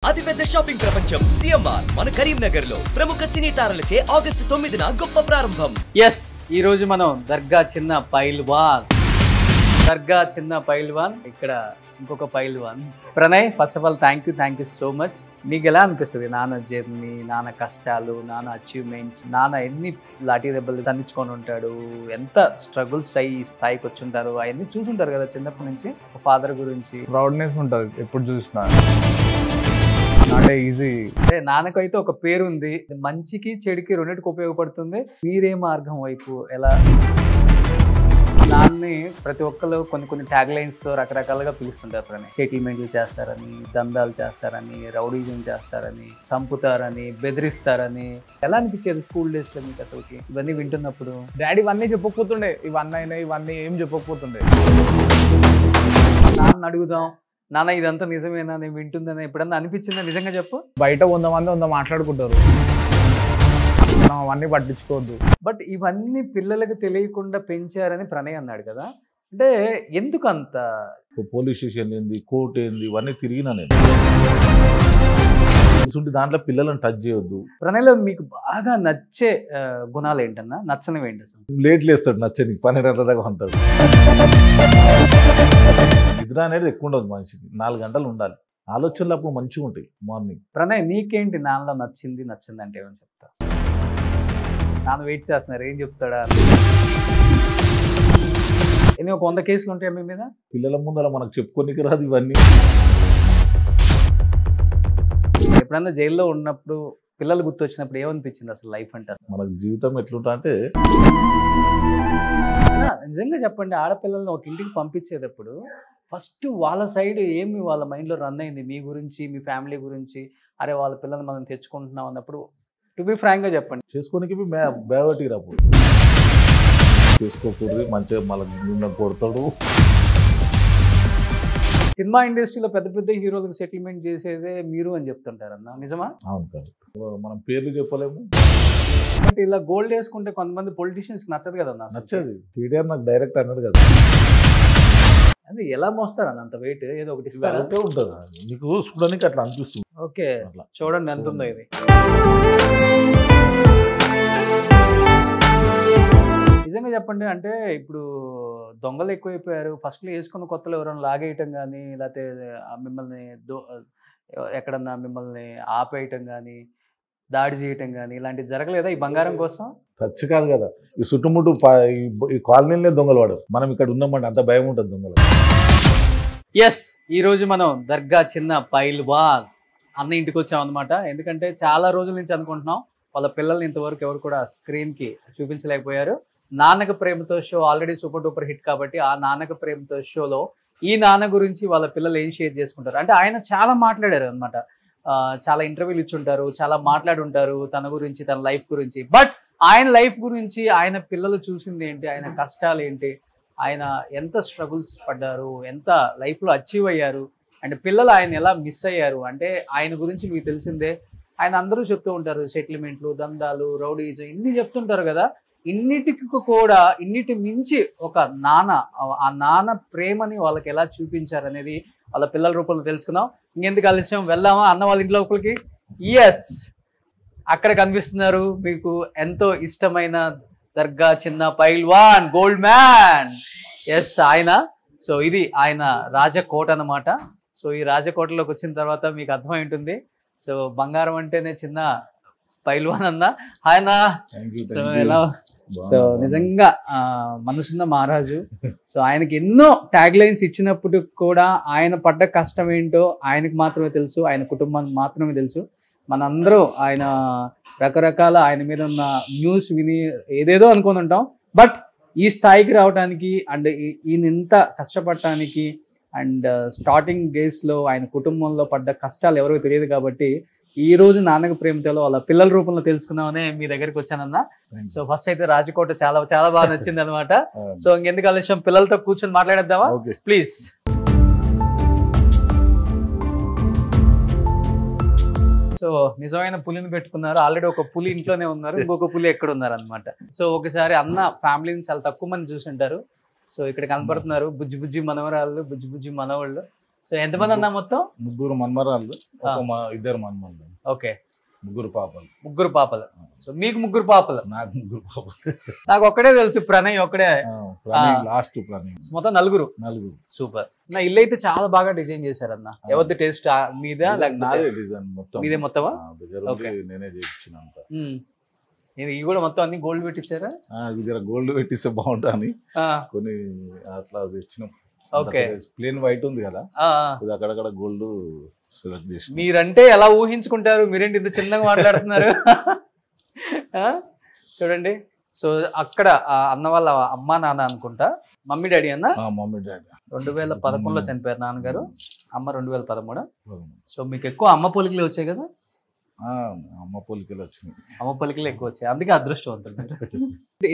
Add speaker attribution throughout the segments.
Speaker 1: అతిపెద్ద షాపింగ్ ప్రపంచం సిఎంఆర్ మన కరీంనగర్ లో ప్రముఖ సినీ తారలచే ఆగస్టు 9న గొప్ప ప్రారంభం.
Speaker 2: ఈ రోజు మనం దర్గా చిన్న పైల్వాన్ ఇక్కడ ఇంకొక పైల్వాన్ Pranay. First of all thank you so much. మీకు ఎలా అనిపిస్తుంది నాన్న జర్నీ, నాన్న కష్టాలు, నాన్న అచీవ్మెంట్స్, నాన్న ఎన్ని లాఠీ దెబ్బలు తన్నించుకొని ఉంటాడు, ఎంత స్ట్రగుల్స్ అయ్యి ఈ స్థాయికి వచ్చి ఉంటారు, అవన్నీ చూసుంటారు కదా చిన్నప్పటి నుంచి. ఫాదర్ గురించి
Speaker 3: ప్రౌడ్నెస్ ఉంటుంది ఎప్పుడు చూసినా. Not easy.
Speaker 2: అంటే నాన్నకైతే ఒక పేరు ఉంది, మంచికి చెడుకి రెండింటికి ఉపయోగపడుతుంది. మీరే మార్గం వైపు ఎలా? నాన్ని ప్రతి ఒక్కరు కొన్ని ట్యాగ్ లైన్స్ తో రకరకాలుగా పిలుస్తుంటారు. ప్రణయ్ సెటిల్మెంట్లు చేస్తారని, దందాలు చేస్తారని, రౌడీజం చేస్తారని, చంపుతారని, బెదిరిస్తారని. ఎలా అనిపించేది స్కూల్ డేస్ లో మీకు అసలుకి ఇవన్నీ వింటున్నప్పుడు?
Speaker 3: డాడీ ఇవన్నీ చెప్పకపోతుండే, ఇవన్నీ ఏం చెప్పకపోతుండే.
Speaker 2: నాన్న అడుగుదాం, నాన్న ఇదంతా నిజమేనా, నేను వింటుందని ఎప్పుడన్నా అనిపించిందా? నిజంగా చెప్పు.
Speaker 3: బయట 100 మంది మాట్లాడుకుంటారు, మనం అవన్నీ పట్టించుకోవద్దు.
Speaker 2: బట్ ఇవన్నీ పిల్లలకు తెలియకుండా పెంచారని ప్రణయ్ అన్నాడు కదా, అంటే ఎందుకు అంత?
Speaker 4: పోలీస్ స్టేషన్ ఏంది, కోర్టు ఏంది, ఇవన్నీ తిరిగినా నేను. దాంట్లో పిల్లలను టచ్ చేయొద్దు.
Speaker 2: ప్రణయ్లో మీకు బాగా నచ్చే గుణాలు ఏంటన్నా, నచ్చనివి ఏంటి అసలు?
Speaker 4: లేట్ లేస్తాడు, నచ్చని 12 దాకా అంటాడు. నిద్ర అనేది ఎక్కువ ఉండదు మనిషికి, 4 గంటలు ఉండాలి. ఆలోచనలు అప్పుడు మంచిగా ఉంటాయి మార్నింగ్.
Speaker 2: ప్రణయ్ నీకేంటి నాన్నలో నచ్చింది అంటే ఏమని చెప్తా? నాన్న వెయిట్ చేస్తున్నారు, ఏం చెప్తాడా? ఎన్ని ఒక 100 కేసులు ఉంటాయి మీ మీద?
Speaker 4: పిల్లల ముందు అలా మనకు చెప్పుకోనికి రాదు ఇవన్నీ.
Speaker 2: ఎప్పుడన్నా జైల్లో ఉన్నప్పుడు పిల్లలు గుర్తొచ్చినప్పుడు ఏమనిపించింది అసలు లైఫ్ అంటే?
Speaker 4: మనకు జీవితం ఎట్లుంటా అంటే,
Speaker 2: నిజంగా చెప్పండి, ఆడపిల్లల్ని ఒక ఇంటికి పంపించేటప్పుడు ఫస్ట్ వాళ్ళ సైడ్ ఏమి వాళ్ళ మైండ్లో రన్ అయింది మీ గురించి, మీ ఫ్యామిలీ గురించి? అరే వాళ్ళ పిల్లల్ని మనం తెచ్చుకుంటున్నాం అన్నప్పుడు టు బి ఫ్రాంక్గా చెప్పండి.
Speaker 4: చేసుకోనికి బేవటి రాపు చేసుకోకూడదు, మంచిగా మళ్ళీ నిన్న కొడతాడు.
Speaker 2: సినిమా ఇండస్ట్రీలో పెద్ద హీరోలకు సెటిల్మెంట్ చేసేదే మీరు అని చెప్తుంటారన్న, నిజమా?
Speaker 4: అవును కాదు, మనం పేర్లు చెప్పలేము.
Speaker 2: బట్ ఇలా గోల్డ్ వేసుకుంటే కొంతమంది పొలిటీషియన్స్ నచ్చదు కదన్నా.
Speaker 4: నచ్చదు. టీడీఆర్ నాకు డైరెక్ట్ అన్నారు కదా,
Speaker 2: అది ఎలా మోస్తారన్న అంత వెయిట్? ఏదో ఒకటి ఇస్తారు
Speaker 4: ఉంటుంది నీకు చూడడానికి అట్లా అనిపిస్తుంది.
Speaker 2: ఓకే, చూడండి ఎంత ఉందో ఇది. నిజంగా చెప్పండి, అంటే ఇప్పుడు దొంగలు ఎక్కువైపోయారు. ఫస్ట్లో వేసుకున్న కొత్తలో ఎవరైనా లాగేయటం కానీ, లేకపోతే మిమ్మల్ని ఎక్కడన్నా మిమ్మల్ని ఆపేయటం కానీ, దాడి చేయటం కానీ ఇలాంటివి జరగలేదా ఈ బంగారం కోసం?
Speaker 4: ఖర్చు కాదు కదా, ఈ చుట్టుముట్టు ఈ కాలనీలనే దొంగలు వాడరు. మనం ఇక్కడ ఉన్నామంటే అంత భయం ఉంటుంది దొంగలు.
Speaker 2: ఈ రోజు మనం దర్గా చిన్న పైల్వాన్ అన్న ఇంటికి వచ్చాం అనమాట. ఎందుకంటే చాలా రోజుల నుంచి అనుకుంటున్నాం, వాళ్ళ పిల్లల్ని ఇంతవరకు ఎవరు కూడా స్క్రీన్కి చూపించలేకపోయారు. నాన్నక ప్రేమతో show already super duper hit కాబట్టి, ఆ నాన్నక ప్రేమతో షోలో ఈ నాన్న గురించి వాళ్ళ పిల్లలు ఏం షేర్ చేసుకుంటారు అంటే, ఆయన చాలా మాట్లాడారు అనమాట. చాలా ఇంటర్వ్యూలు ఇచ్చుంటారు, చాలా మాట్లాడుంటారు తన గురించి, తన లైఫ్ గురించి. బట్ ఆయన లైఫ్ గురించి, ఆయన పిల్లలు చూసింది ఏంటి, ఆయన కష్టాలు ఏంటి, ఆయన ఎంత స్ట్రగుల్స్ పడ్డారు, ఎంత లైఫ్లో అచీవ్ అయ్యారు, అండ్ పిల్లలు ఆయన ఎలా మిస్ అయ్యారు అంటే ఆయన గురించి మీకు తెలిసిందే. ఆయన అందరూ చెప్తూ ఉంటారు, సెటిల్మెంట్లు, దందాలు, రౌడీజం ఇన్ని చెప్తుంటారు కదా. ఇన్నిటి మించి ఒక నాన్న, ఆ నాన్న ప్రేమని వాళ్ళకి ఎలా చూపించారనేది వాళ్ళ పిల్లల రూపంలో తెలుసుకుందాం. ఇంకెందుకు ఆలస్యం, వెళ్దామా అన్న వాళ్ళ ఇంట్లో లోపలికి? అక్కడ కనిపిస్తున్నారు మీకు ఎంతో ఇష్టమైన దర్గా చిన్న పైల్వాన్, గోల్డ్ మ్యాన్. ఆయన. సో ఇది ఆయన రాజకోట అన్నమాట. సో ఈ రాజకోటలోకి వచ్చిన తర్వాత మీకు అర్థమై ఉంటుంది, సో బంగారం అంటేనే చిన్న పైల్వాన్ అన్న. ఆయన సో ఎలా, సో నిజంగా మనసున్న మహారాజు. సో ఆయనకి ఎన్నో ట్యాగ్ లైన్స్ ఇచ్చినప్పుడు కూడా ఆయన పడ్డ కష్టం ఏంటో ఆయనకు మాత్రమే తెలుసు, ఆయన కుటుంబానికి మాత్రమే తెలుసు. మనందరూ ఆయన రకరకాల ఆయన మీద ఉన్న న్యూస్ విని ఏదేదో అనుకుని ఉంటాం. బట్ ఈ స్థాయికి రావడానికి అండ్ ఈయన ఇంత కష్టపడటానికి అండ్ స్టార్టింగ్ డేస్లో ఆయన కుటుంబంలో పడ్డ కష్టాలు ఎవరికో తెలియదు కాబట్టి, ఈ రోజు నాన్నక ప్రేమతో వాళ్ళ పిల్లల రూపంలో తెలుసుకున్నామనే మీ దగ్గరికి వచ్చానన్నా. సో ఫస్ట్ అయితే రాజకోట చాలా చాలా బాగా నచ్చింది అనమాట. సో ఇంకెందుకు ఆలస్యం, పిల్లలతో కూర్చొని మాట్లాడేద్దామా ప్లీజ్? సో నిజమైన పులిని పెట్టుకున్నారు, ఆల్రెడీ ఒక పులి ఇంట్లోనే ఉన్నారు, ఇంకొక పులి ఎక్కడ ఉన్నారు అనమాట. సో ఒకసారి అన్న ఫ్యామిలీని చాలా తక్కువ మంది చూసి ఉంటారు. సో ఇక్కడ కనపడుతున్నారు బుజ్జి బుజ్జి మనవరాళ్ళు, బుజ్జి బుజ్జి మనవాళ్ళు. సో ఎంతమంది అన్నా మొత్తం?
Speaker 4: 3 మన్మరాళ్ళు, ఇద్దరు మన్మరాళ్ళు.
Speaker 2: ఓకే,
Speaker 4: 3 పాపలు.
Speaker 2: 3 పాపలు. సో మీకు 3 పాపలు.
Speaker 4: నాకు 3 పాపలు.
Speaker 2: నాకు ఒక్కడే తెలుసు, ప్రణయ్ ఒక్కడే.
Speaker 4: లాస్ట్ ప్రణయ్.
Speaker 2: మొత్తం 4. సూపర్. నా ఇల్లు అయితే చాలా బాగా డిజైన్ చేశారన్న. ఎవరిది టేస్ట్ మీదా లేకపోతే
Speaker 4: డిజైన్ మొత్తం
Speaker 2: మీదే మొత్తమా?
Speaker 4: నేనే చేయించినంత.
Speaker 2: ఇవి కూడా మొత్తం అన్ని గోల్డ్ పెట్టించారా?
Speaker 4: గోల్డ్ పెట్టిస్తే బాగుంటా అని కొన్ని అట్లా తెచ్చినాం.
Speaker 2: ఓకే,
Speaker 4: ప్లేన్ వైట్ ఉంది కదా, ఇది అక్కడక్కడ గోల్డ్ సెలెక్ట్ చేసి.
Speaker 2: మీరంటే ఎలా ఊహించుకుంటారు? మీరేంటి ఇంత చిన్నగా మాట్లాడుతున్నారు? చూడండి. సో అక్కడ అన్న వాళ్ళ అమ్మా నాన్న అనుకుంటా, మమ్మీ డాడీ అన్న.
Speaker 4: మమ్మీ డాడీ
Speaker 2: 2011లో చనిపోయారు నాన్నగారు, అమ్మ 2013. సో మీకు ఎక్కువ అమ్మ పోలికలే వచ్చాయి కదా?
Speaker 4: అమ్మ పోలికలు వచ్చినాయి.
Speaker 2: అమ్మ పోలికలు ఎక్కువ వచ్చాయి, అందుకే అదృష్టవంతులు మీరు.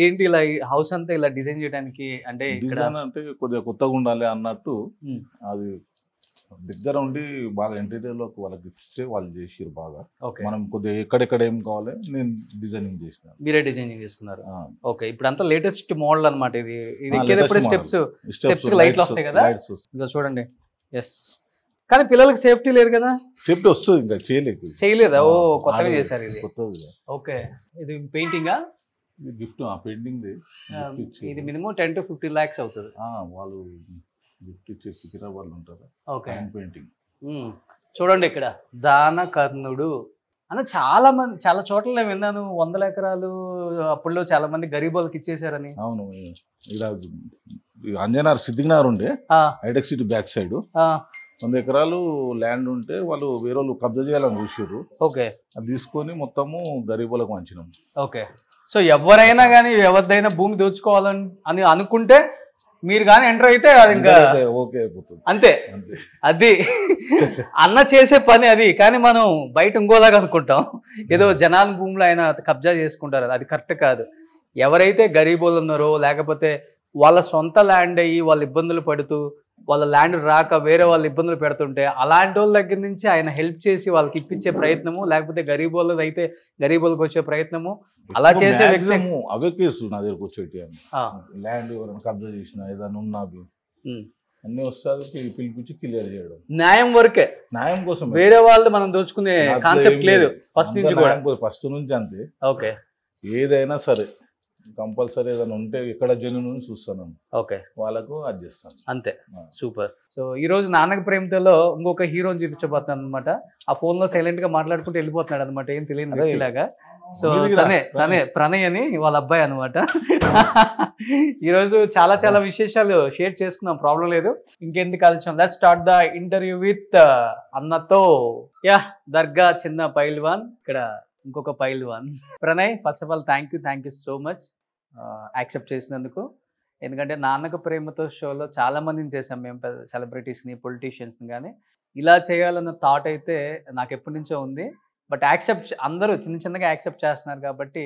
Speaker 2: ఏంటి ఇలా హౌస్ అంతా ఇలా డిజైన్ చేయడానికి? అంటే
Speaker 4: డిజైన్ అంటే కొద్దిగా కొత్తగా ఉండాలి అన్నట్టు అది దగ్గర ఉండి బాగా ఇంటీరియర్ లోకి వాళ్ళకి ఇస్తే వాళ్ళు చేసిరు బాగా. మనం కొద్దిగా ఎక్కడెక్కడ ఏం కావాలి నేను డిజైనింగ్ చేసిన.
Speaker 2: మీరే డిజైనింగ్ చేసుకున్నారు? ఓకే. ఇప్పుడు అంతా లేటెస్ట్ మోడల్ అనమాట. ఇది ఎక్కేటప్పుడు స్టెప్స్ లైట్లు వస్తాయి కదా, ఇంకా చూడండి. ఎస్, కానీ పిల్లలకి సేఫ్టీ లేదు కదా?
Speaker 4: సేఫ్టీ వస్తుంది, ఇంకా చేయలేదా?
Speaker 2: ఓ కొత్తగా చేశారు ఇది.
Speaker 4: కొత్తది.
Speaker 2: ఓకే, ఇది పెయింటింగా?
Speaker 4: Gift painting.
Speaker 2: ఇది మినిమం 10 to 15 lakhs అవుతుంది.
Speaker 4: వాళ్ళు గిఫ్ట్ ఇచ్చేసి సికింద్రాబాద్ ఉంటారు.
Speaker 2: Okay,
Speaker 4: painting.
Speaker 2: చూడండి ఇక్కడ దాన కర్ణుడు అని చాలా మంది, చాలా చోట్ల నేను విన్నాను 100 ఎకరాలు అప్పుల్లో చాలా మంది గరీబులకు ఇచ్చేసారని.
Speaker 4: అవును, ఇక్కడ అంజనార్ సిద్ధినగర్ ఉండే హైటెక్ సిటీ బ్యాక్ సైడ్ 100 ఎకరాలు ల్యాండ్ ఉంటే వాళ్ళు వేరే వాళ్ళు కబ్జా చేయాలని చూసారు.
Speaker 2: ఓకే, అది
Speaker 4: తీసుకొని మొత్తము గరీబులకు పంచినాం.
Speaker 2: ఓకే. సో ఎవరైనా కానీ ఎవరిదైనా భూమి దోచుకోవాలని అని అనుకుంటే మీరు కానీ ఎంటర్ అయితే అది ఇంకా
Speaker 4: ఓకే అయిపోతుంది.
Speaker 2: అంతే, అది అన్న చేసే పని అది. కానీ మనం బయట ఇంకోలాగా అనుకుంటాం, ఏదో జనాల భూములు ఆయన కబ్జా చేసుకుంటారు. అది కరెక్ట్ కాదు. ఎవరైతే గరీబులు ఉన్నారో, లేకపోతే వాళ్ళ సొంత ల్యాండ్ అయ్యి వాళ్ళు ఇబ్బందులు పడుతూ వాళ్ళ ల్యాండ్ రాక వేరే వాళ్ళు ఇబ్బందులు పెడుతుంటే అలాంటి వాళ్ళ దగ్గర నుంచి ఆయన హెల్ప్ చేసి వాళ్ళకి ఇప్పించే ప్రయత్నము, లేకపోతే గరీబులది అయితే గరీబులకు వచ్చే ప్రయత్నము, అలా చేసే వ్యక్తి
Speaker 4: అవే కేసు నా దగ్గరకు వచ్చేటి. ల్యాండ్ ఎవరైనా కబ్జా చేసిన ఏదైనా ఉన్నా అన్ని వస్తుంది, పిలిపించి క్లియర్ చేయడం.
Speaker 2: న్యాయం వరకే,
Speaker 4: న్యాయం కోసం.
Speaker 2: వేరే వాళ్ళు మనం దోచుకునే కాన్సెప్ట్ లేదు ఫస్ట్ నుంచి కూడా.
Speaker 4: ఫస్ట్ నుంచి అంతే.
Speaker 2: ఓకే,
Speaker 4: ఏదైనా సరే కంపల్సరీ ఏదైనా ఉంటే ఇక్కడ జనులను చూస్తాను.
Speaker 2: ఓకే,
Speaker 4: వాళ్ళకు అది చేస్తాను
Speaker 2: అంతే. సూపర్. సో ఈ రోజు నాన్నక ప్రేమతో ఇంకొక హీరోని చూపించబోతున్నాను అనమాట. ఆ ఫోన్ లో సైలెంట్ గా మాట్లాడుకుంటూ వెళ్ళిపోతున్నాడు అనమాట, ఏం తెలియని వ్యక్తిలాగా. సో తనే ప్రణయ్ అని వాళ్ళ అబ్బాయి అనమాట. ఈరోజు చాలా చాలా విశేషాలు షేర్ చేసుకున్నాం, ప్రాబ్లం లేదు. ఇంకెందుకు ఆలోచన, let's start the interview with అన్నతో. యా, దర్గా చిన్న పైల్వాన్, ఇక్కడ ఇంకొక పైల్వాన్ Pranay. First of all thank you so much accept చేసినందుకు. ఎందుకంటే నాన్నక ప్రేమతో షోలో చాలా మందిని చేసాం మేము, సెలబ్రిటీస్ని, పొలిటీషియన్స్ని. కానీ ఇలా చేయాలన్న థాట్ అయితే నాకు ఎప్పటి నుంచో ఉంది. బట్ యాక్సెప్ట్ అందరూ చిన్నగా యాక్సెప్ట్ చేస్తున్నారు కాబట్టి,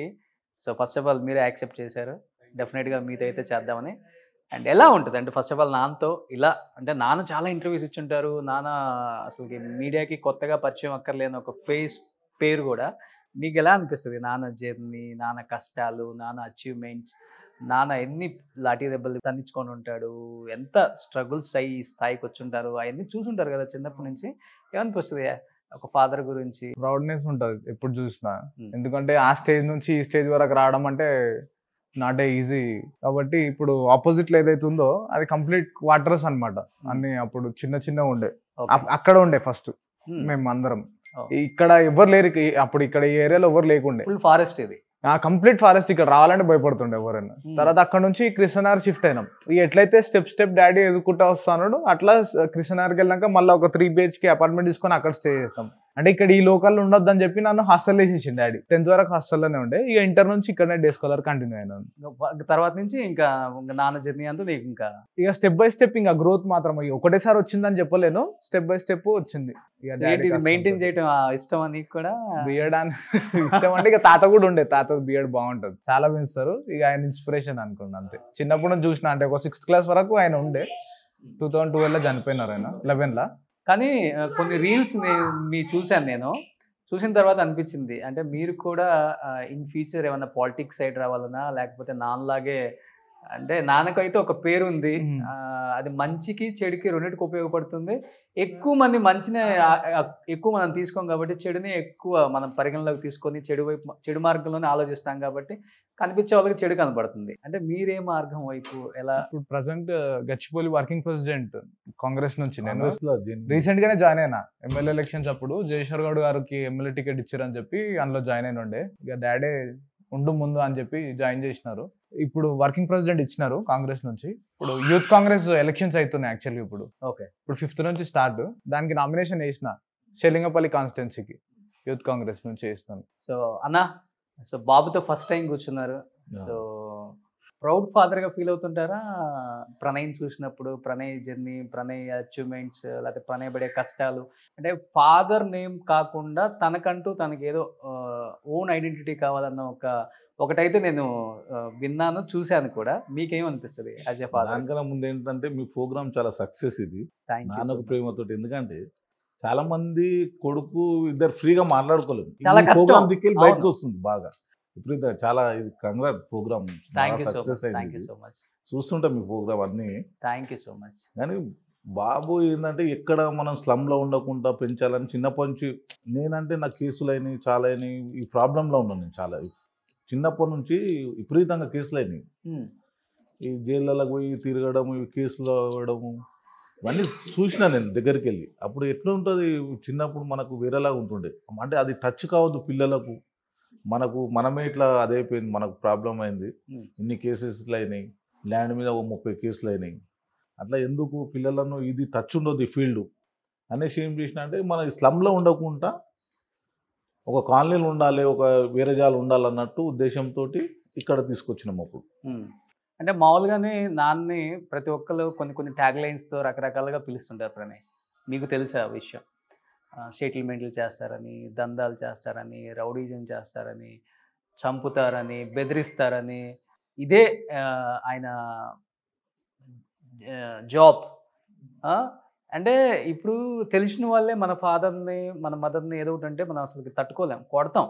Speaker 2: సో ఫస్ట్ ఆఫ్ ఆల్ మీరే యాక్సెప్ట్ చేశారు. డెఫినెట్గా మీతో అయితే చేద్దామని. అండ్ ఎలా ఉంటుంది అంటే ఫస్ట్ ఆఫ్ ఆల్ నాన్నతో ఇలా అంటే, నాన్న చాలా ఇంటర్వ్యూస్ ఇచ్చుంటారు. నాన్న అసలుకి మీడియాకి కొత్తగా పరిచయం అక్కర్లేని ఒక పేరు కూడా. మీకు ఎలా అనిపిస్తుంది నాన్న జర్నీ, నాన్న కష్టాలు, నాన్న అచీవ్మెంట్స్, నాన్న ఎన్ని లాఠీ దెబ్బలు తన్నించుకొని ఉంటాడు, ఎంత స్ట్రగుల్స్ అయ్యి స్థాయికి వచ్చుంటారు, అవన్నీ చూసుంటారు కదా చిన్నప్పటి నుంచి. ఏమనిపిస్తుంది ఒక ఫాదర్ గురించి?
Speaker 3: ప్రౌడ్నెస్ ఉంటుంది ఎప్పుడు చూసినా. ఎందుకంటే ఆ స్టేజ్ నుంచి ఈ స్టేజ్ వరకు రావడం అంటే నాట్ ఏ ఈజీ. కాబట్టి ఇప్పుడు ఆపోజిట్లో ఏదైతే ఉందో అది కంప్లీట్ క్వార్టర్స్ అనమాట. అన్ని అప్పుడు చిన్న ఉండే, అక్కడ ఉండే ఫస్ట్ మేము అందరం. ఇక్కడ ఎవరు లేరు అప్పుడు, ఇక్కడ ఈ ఏరియాలో ఎవరు లేకుండే.
Speaker 2: ఫుల్ ఫారెస్ట్ ఇది,
Speaker 3: కంప్లీట్ ఫారెస్ట్. ఇక్కడ రావాలంటే భయపడుతుండే ఎవరైనా. తర్వాత అక్కడ నుంచి కృష్ణనగర్ షిఫ్ట్ అయినాం. ఎట్లయితే స్టెప్ డాడీ ఎదుర్కొంటా వస్తున్నాడు, అట్లా కృష్ణనగర్కి వెళ్ళాక మళ్ళీ ఒక 3 BHK అపార్ట్మెంట్ తీసుకొని అక్కడ స్టే చేస్తాం. అంటే ఇక్కడ ఈ లోకల్లో ఉండొద్దు అని చెప్పి నన్ను హాస్టల్ వేసేసింది డాడీ. 10th వరకు హాస్టల్లోనే ఉండే. ఇక ఇంటర్ నుంచి ఇక్కడనే డే స్కాలర్ కంటిన్యూ అయినాను.
Speaker 2: తర్వాత నుంచి ఇంకా నాన్న జర్నీ అంతా నీకు ఇంకా
Speaker 3: ఇక స్టెప్ బై స్టెప్ ఇంకా గ్రోత్ మాత్రం ఒకటేసారి వచ్చిందని చెప్పలేను, స్టెప్ బై స్టెప్ వచ్చింది.
Speaker 2: మెయింటైన్ చేయడం ఇష్టం అని కూడా.
Speaker 3: బియర్డ్ అని ఇష్టం అంటే ఇక తాత కూడా ఉండే, తాత బియర్డ్ బాగుంటది, చాలా పెంచుతారు. ఇక ఆయన ఇన్స్పిరేషన్ అనుకోండి అంతే. చిన్నప్పుడు నుంచి చూసిన, అంటే ఒక 6th class వరకు ఆయన ఉండే. 2012లో చనిపోయినారు ఆయన, 11లో.
Speaker 2: కానీ కొన్ని రీల్స్ చూశాను నేను. చూసిన తర్వాత అనిపించింది అంటే మీరు కూడా ఇన్ ఫ్యూచర్ ఏమన్నా పాలిటిక్స్ సైడ్ రావాలన్నా, లేకపోతే నాన్నలాగే అంటే నాన్నకైతే ఒక పేరు ఉంది,
Speaker 3: మ్మ్.
Speaker 2: అది మంచికి చెడుకి రెండింటికి ఉపయోగపడుతుంది. ఎక్కువ మంది మంచిని ఎక్కువ మనం తీసుకోం కాబట్టి చెడుని ఎక్కువ మనం పరిగణలోకి తీసుకొని చెడు మార్గంలోనే ఆలోచిస్తాం కాబట్టి కనిపించే వాళ్ళకి చెడు కనపడుతుంది. అంటే మీరే మార్గం వైపు ఎలా?
Speaker 3: ఇప్పుడు present Gachibowli working president Congress నుంచి నేను
Speaker 4: కాంగ్రెస్ లో
Speaker 3: రీసెంట్ గానే జాయిన్ అయినా. ఎమ్మెల్యే ఎలక్షన్స్ అప్పుడు జయశ్వర్ గౌడ్ గారికి ఎమ్మెల్యే టికెట్ ఇచ్చారని చెప్పి అందులో జాయిన్ అయిన ఉండే. ఇక డాడీ ఉండు ముందు అని చెప్పి జాయిన్ చేసినారు. ఇప్పుడు వర్కింగ్ ప్రెసిడెంట్ ఇచ్చినారు కాంగ్రెస్ నుంచి. ఇప్పుడు యూత్ కాంగ్రెస్ ఎలక్షన్స్ అవుతున్నాయి యాక్చువల్లీ. ఇప్పుడు
Speaker 2: ఓకే,
Speaker 3: ఇప్పుడు 5th నుంచి స్టార్ట్. దానికి నామినేషన్ వేసిన షెలింగపల్లి కాన్స్టిట్యున్సీకి యూత్ కాంగ్రెస్ నుంచి వేసినాను.
Speaker 2: సో అన్న, సో బాబుతో ఫస్ట్ టైం కూర్చున్నారు. సో ప్రౌడ్ ఫాదర్గా ఫీల్ అవుతుంటారా ప్రణయ్ని చూసినప్పుడు? ప్రణయ్ జర్నీ, ప్రణయ్ అచీవ్మెంట్స్, లేకపోతే ప్రణయ్ పడే కష్టాలు, అంటే ఫాదర్ నేమ్ కాకుండా తనకంటూ తనకి ఏదో ఓన్ ఐడెంటిటీ కావాలన్న ఒకటైతే నేను విన్నాను, చూశాను కూడా. మీకేమనిపిస్తుంది యాజ్ ఎ ఫాదర్?
Speaker 4: దానికన్నా ముందు ఏంటంటే మీ ప్రోగ్రామ్ చాలా సక్సెస్. ఇది నాన్నకు ప్రేమతోటి. ఎందుకంటే చాలా మంది కొడుకు ఇద్దరు ఫ్రీగా మాట్లాడుకోలేదు.
Speaker 2: చాలా కష్టం.
Speaker 4: ప్రోగ్రామ్ దిక్కెళ్ళి బయటకు
Speaker 2: అవును.
Speaker 4: వస్తుంది బాగా. ఇప్పుడు చాలా ఇది congrat programme.
Speaker 2: Thank you so
Speaker 4: success
Speaker 2: much, thank you
Speaker 4: అయింది.
Speaker 2: సో మచ్,
Speaker 4: చూస్తుంటాం మీ ప్రోగ్రామ్ అన్ని.
Speaker 2: Thank you so much.
Speaker 4: కానీ బాబు ఏంటంటే ఎక్కడ మనం స్లమ్లో ఉండకుండా పెంచాలని చిన్నప్పటి నుంచి. నేనంటే నాకు కేసులు అయినాయి, చాలా అయినాయి. ఈ ప్రాబ్లంలో ఉన్నాను నేను చాలా. చిన్నప్పటి నుంచి విపరీతంగా కేసులు అయినాయి. ఈ జైళ్ళకు పోయి తిరగడం, ఈ కేసులు అవ్వడము, ఇవన్నీ చూసినా నేను దగ్గరికి వెళ్ళి. అప్పుడు ఎట్లా ఉంటుంది చిన్నప్పుడు మనకు వేరేలాగా ఉంటుండే. అంటే అది టచ్ కావద్దు పిల్లలకు. మనమే ఇట్లా అదైపోయింది, మనకు ప్రాబ్లం అయింది. ఇన్ని కేసెస్ ఇట్లా అయినాయి, ల్యాండ్ మీద 30 కేసులు అయినాయి. అట్లా ఎందుకు పిల్లలను ఇది టచ్ ఉండొద్దు ఈ ఫీల్డ్ అనేసి ఏం చేసిన అంటే మన స్లమ్లో ఉండకుండా ఒక కాలనీలు ఉండాలి, ఒక వేరే జాలు ఉండాలన్నట్టు ఉద్దేశంతో ఇక్కడ తీసుకొచ్చినాం అప్పుడు.
Speaker 2: అంటే మామూలుగానే నాన్ని ప్రతి ఒక్కరు కొన్ని ట్యాగ్ లైన్స్తో రకరకాలుగా పిలుస్తుంటారు ప్రణయ్. మీకు తెలుసా ఆ విషయం? సెటిల్మెంట్లు చేస్తారని, దందాలు చేస్తారని, రౌడీజం చేస్తారని, చంపుతారని, బెదిరిస్తారని. ఇదే ఆయన జాబ్. అంటే ఇప్పుడు తెలిసిన వాళ్ళే మన ఫాదర్ని, మన మదర్ని ఏదో ఒకటి అంటే మనం అసలు తట్టుకోలేం, కొడతాం.